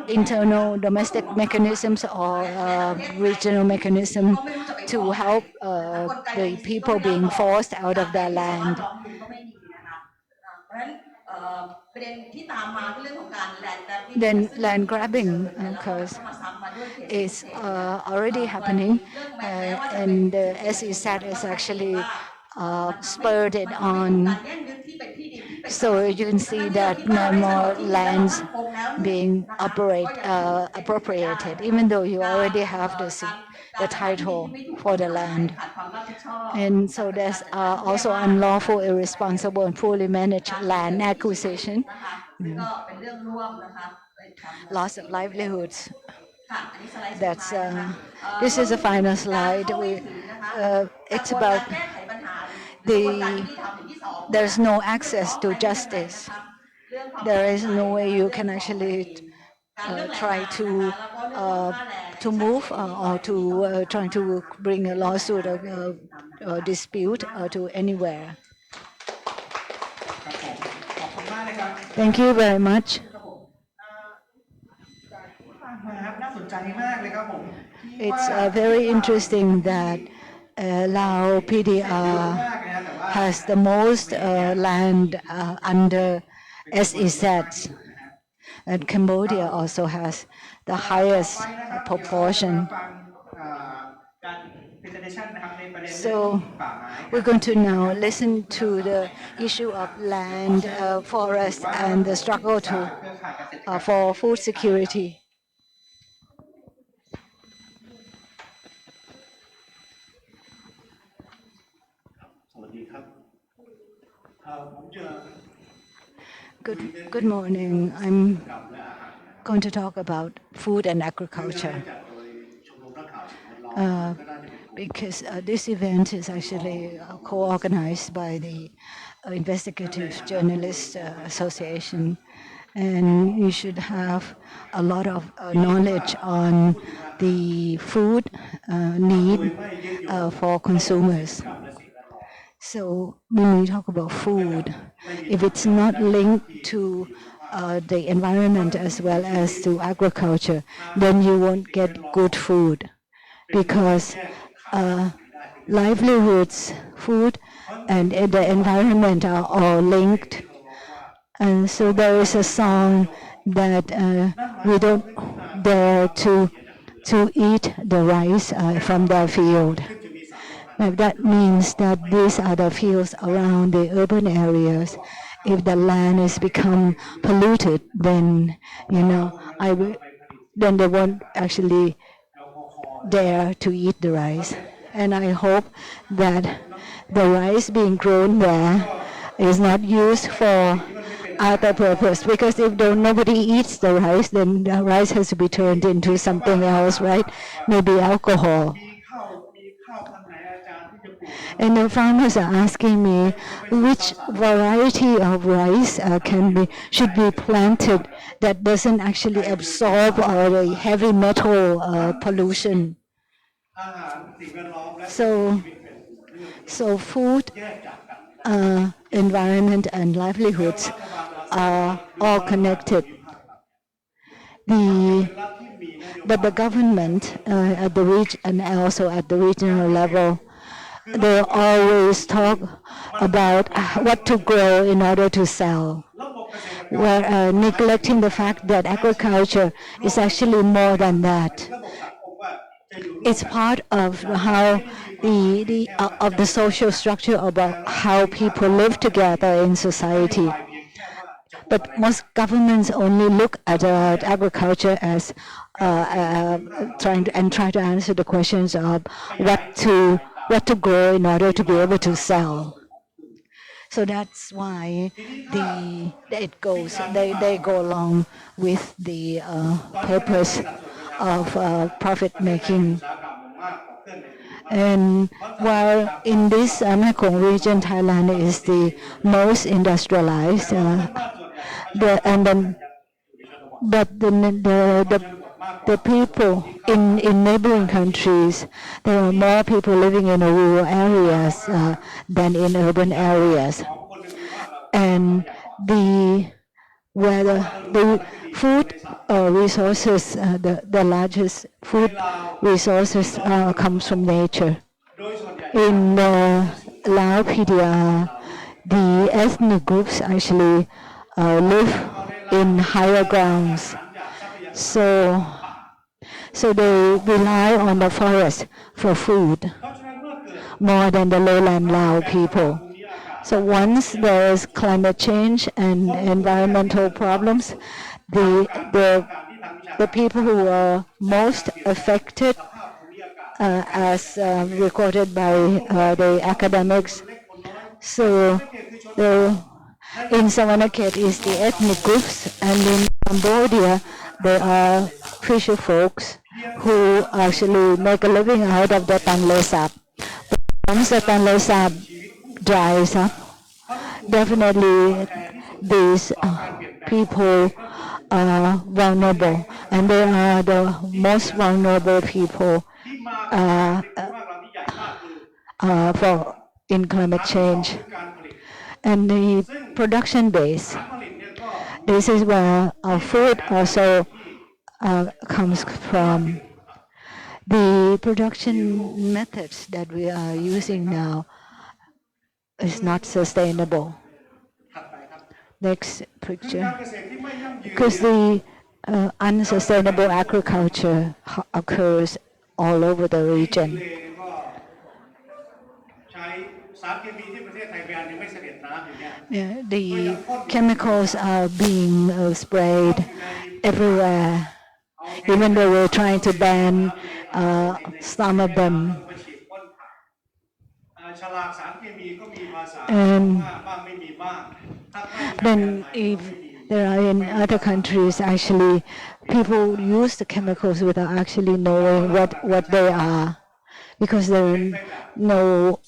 internal domestic mechanisms or regional mechanism to help the people being forced out of their land. Then land grabbing, of course, is already happening, and the SEZ is actually spurred it on. So you can see that no more lands being appropriated, even though you already have the title for the land. And so there's also unlawful, irresponsible, and poorly managed land acquisition, loss of livelihoods. That's this is the final slide. It's about there's no access to justice. There is no way you can actually try to move or to try to bring a lawsuit or dispute to anywhere. Thank you very much. It's very interesting that Lao PDR has the most land under SEZ, and Cambodia also has the highest proportion. So we're going to now listen to the issue of land, forest, and the struggle for food security. Good morning. I'm going to talk about food and agriculture. Because this event is actually co-organized by the Investigative Journalists Association, and you should have a lot of knowledge on the food need for consumers. So when we talk about food, if it's not linked to the environment as well as to agriculture, then you won't get good food, because livelihoods, food, and the environment are all linked. And so there is a song that we don't dare to eat the rice from their field. That means that these are the fields around the urban areas. If the land has become polluted, then then they won't actually dare to eat the rice. And I hope that the rice being grown there is not used for other purpose, because if nobody eats the rice, then the rice has to be turned into something else, right? Maybe alcohol. And the farmers are asking me which variety of rice should be planted that doesn't actually absorb the heavy metal pollution. So So food, environment, and livelihoods are all connected. But the government at the region and also at the regional level, they always talk about what to grow in order to sell. We're neglecting the fact that agriculture is actually more than that. It's part of how of the social structure about how people live together in society. But most governments only look at agriculture as try to answer the questions of what to grow in order to be able to sell. So that's why they go along with the purpose of profit making. And while in this Mekong region, Thailand is the most industrialized, but the people in neighboring countries, there are more people living in rural areas than in urban areas, and where the food resources, the largest food resources comes from nature. In Lao PDR, the ethnic groups actually live in higher grounds, so they rely on the forest for food more than the lowland Lao people. So once there is climate change and environmental problems, the people who are most affected, as recorded by the academics, so in Savanakhet is the ethnic groups, and in Cambodia there are fisher folks who actually make a living out of the Tanle Sap. Once the Tanle Sap dries up, definitely these people are vulnerable, and they are the most vulnerable people in climate change. And the production base, this is where our food also comes from. The production methods that we are using now is not sustainable. Next picture. Because the unsustainable agriculture occurs all over the region. Yeah, the chemicals are being sprayed everywhere, even though we're trying to ban some of them. And then if there are in other countries, actually, people use the chemicals without actually knowing what they are, because there no,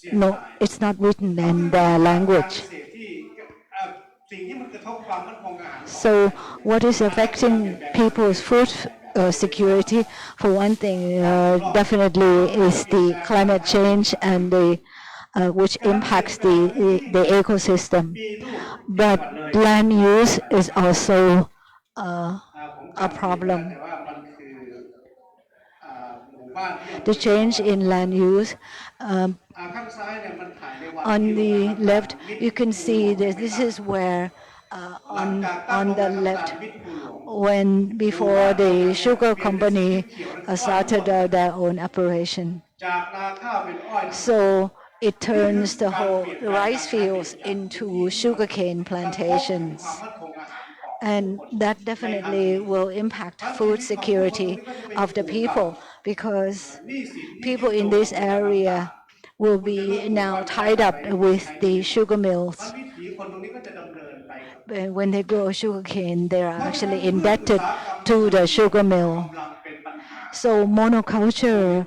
it's not written in their language. So what is affecting people's food security? For one thing, definitely is the climate change and which impacts the ecosystem. But land use is also a problem. The change in land use. On the left, you can see that this is where on the left, when before the sugar company started their own operation. So it turns the whole rice fields into sugarcane plantations. And that definitely will impact food security of the people, because people in this area will be now tied up with the sugar mills. When they grow sugarcane, they are actually indebted to the sugar mill. So monoculture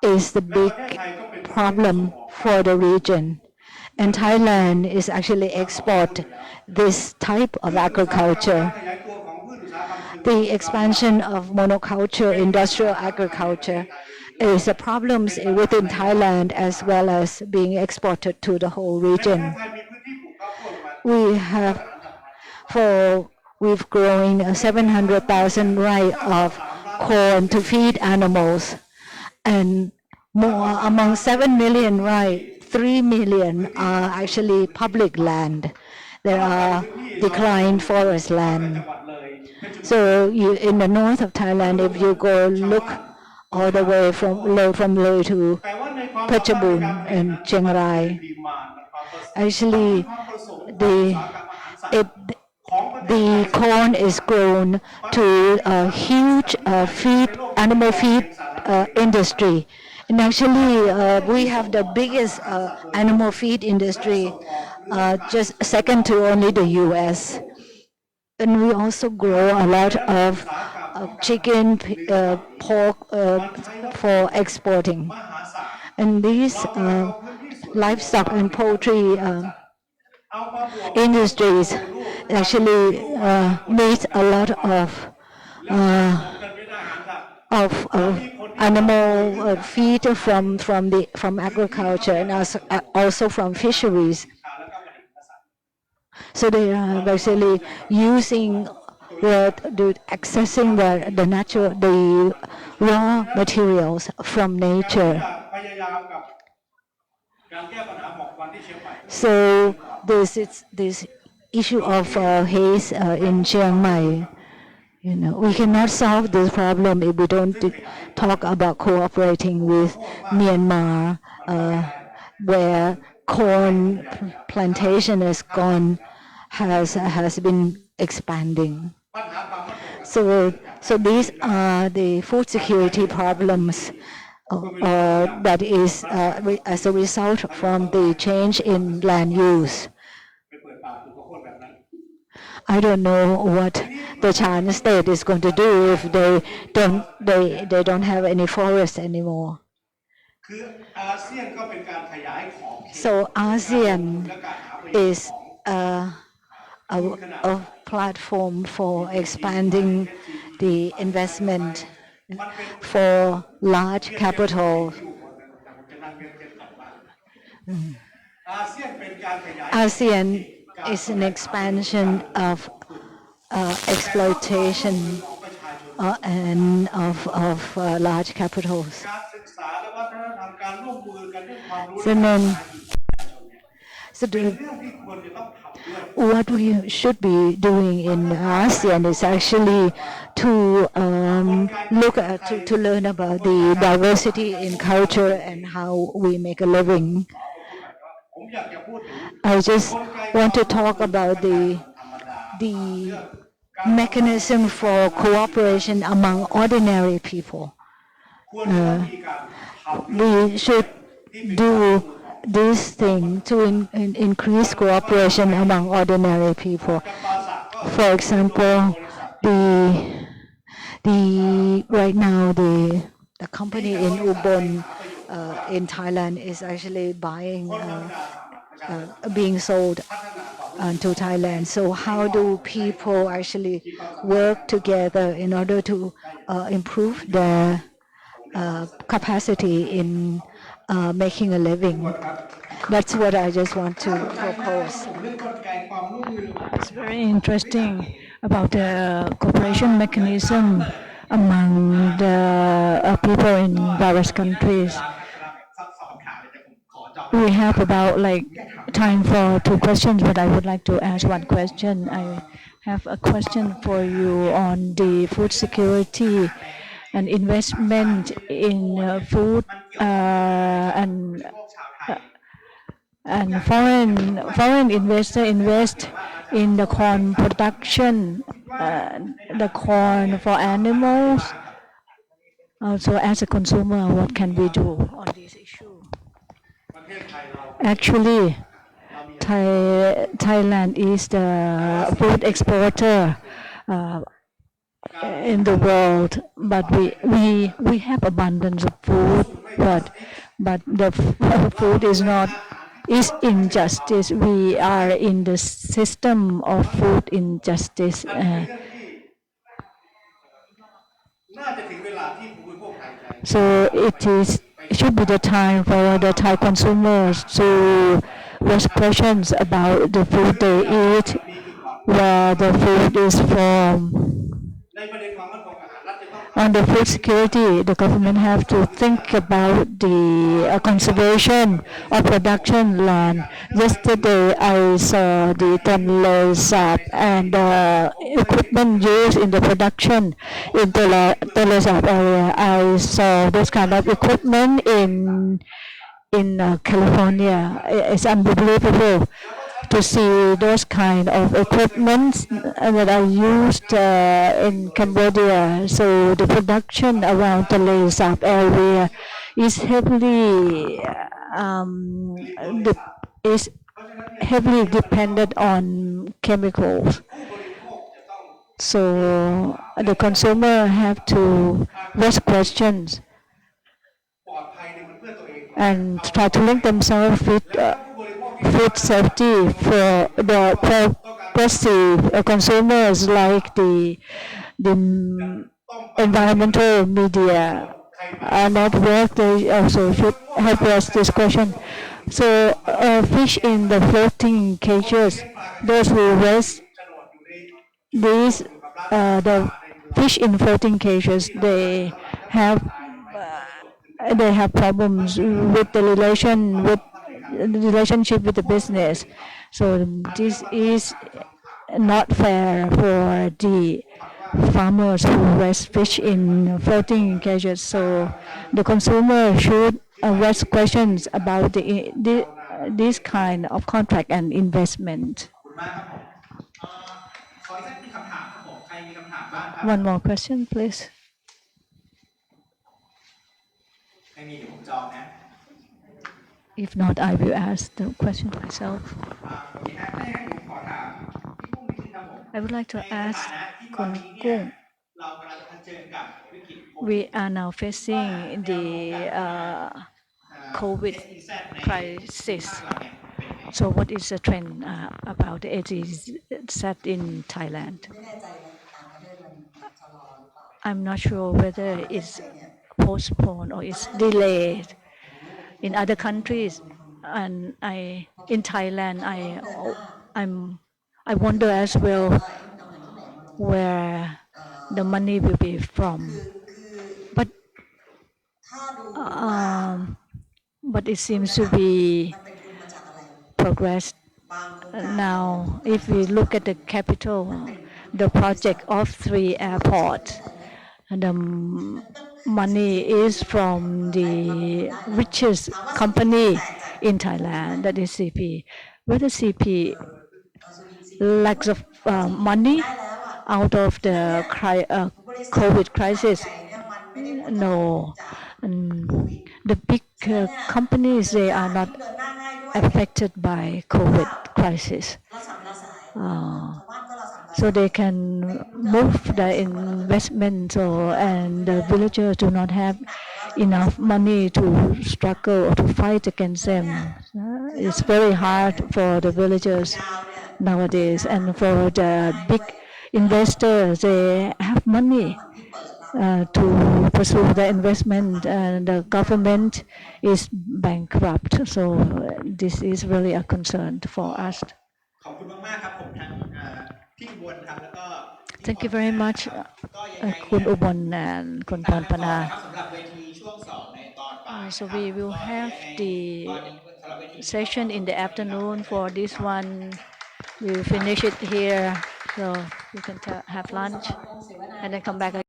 is the big problem for the region. And Thailand is actually export this type of agriculture. The expansion of monoculture, industrial agriculture, is the problems within Thailand as well as being exported to the whole region. We've grown 700,000 rice of corn to feed animals, and more among 7 million rice, 3 million are actually public land. There are declined forest land. So in the north of Thailand, if you go look all the way from Leh to Phetchabun and Chiang Rai, actually the corn is grown to a huge animal feed industry. And actually, we have the biggest animal feed industry, just second to only the U.S. And we also grow a lot of chicken, pork for exporting. And these livestock and poultry industries actually need a lot of animal feed from agriculture and also from fisheries. So they are basically using accessing the raw materials from nature. So this issue of haze in Chiang Mai, we cannot solve this problem if we don't talk about cooperating with Myanmar, where corn plantation has been expanding. So these are the food security problems that is as a result from the change in land use. I don't know what the Chan state is going to do if they don't have any forests anymore. So ASEAN is a platform for expanding the investment for large capital. ASEAN is an expansion of exploitation and of large capitals. What we should be doing in ASEAN is actually to to learn about the diversity in culture and how we make a living. I just want to talk about the mechanism for cooperation among ordinary people. We should do this thing to increase cooperation among ordinary people. For example, right now the company in Ubon in Thailand is actually being sold to Thailand. So how do people actually work together in order to improve their capacity in making a living? That's what I just want to propose. It's very interesting about the cooperation mechanism among the people in various countries. We have about time for 2 questions, but I would like to ask 1 question. I have a question for you on the food security and investment in food and foreign investor invest in the corn production, the corn for animals. Also, as a consumer, what can we do on this issue? Actually, Thailand is the food exporter in the world, but we have abundance of food, but the food is injustice. We are in the system of food injustice. So it should be the time for the Thai consumers to raise questions about the food they eat, where the food is from. On the food security, the government have to think about the conservation of production land. Yesterday, I saw the Tonle and equipment used in the production in Tonle area. I saw this kind of equipment in California. It's unbelievable to see those kind of equipment that are used in Cambodia. So the production around the Lay area is is heavily dependent on chemicals. So the consumer have to raise questions and try to link themselves with food safety for the progressive consumers, like the environmental media network. They also should help us this question. So fish in the floating cages, those who raise these the fish in floating cages, they have problems with the relationship with the business. So this is not fair for the farmers who raise fish in floating cages. So the consumer should raise questions about this kind of contract and investment. One more question, please. If not, I will ask the question myself. I would like to ask Kun Kung. We are now facing the COVID crisis. So what is the trend about the ATZ in Thailand? I'm not sure whether it's postponed or it's delayed in other countries. And in Thailand, I wonder as well where the money will be from. But it seems to be progressed. Now, if we look at the capital, the project of 3 airports, the money is from the richest company in Thailand, that is CP. Whether CP lacks of money out of the COVID crisis? No. The big companies, they are not affected by COVID crisis. So they can move the investment, and the villagers do not have enough money to struggle or to fight against them. It's very hard for the villagers nowadays, and for the big investors, they have money to pursue the investment, and the government is bankrupt. So this is really a concern for us. Thank you very much, Kun Ubon and Kun Pornpana. So we will have the session in the afternoon. For this one, we will finish it here. So you can have lunch and then come back again.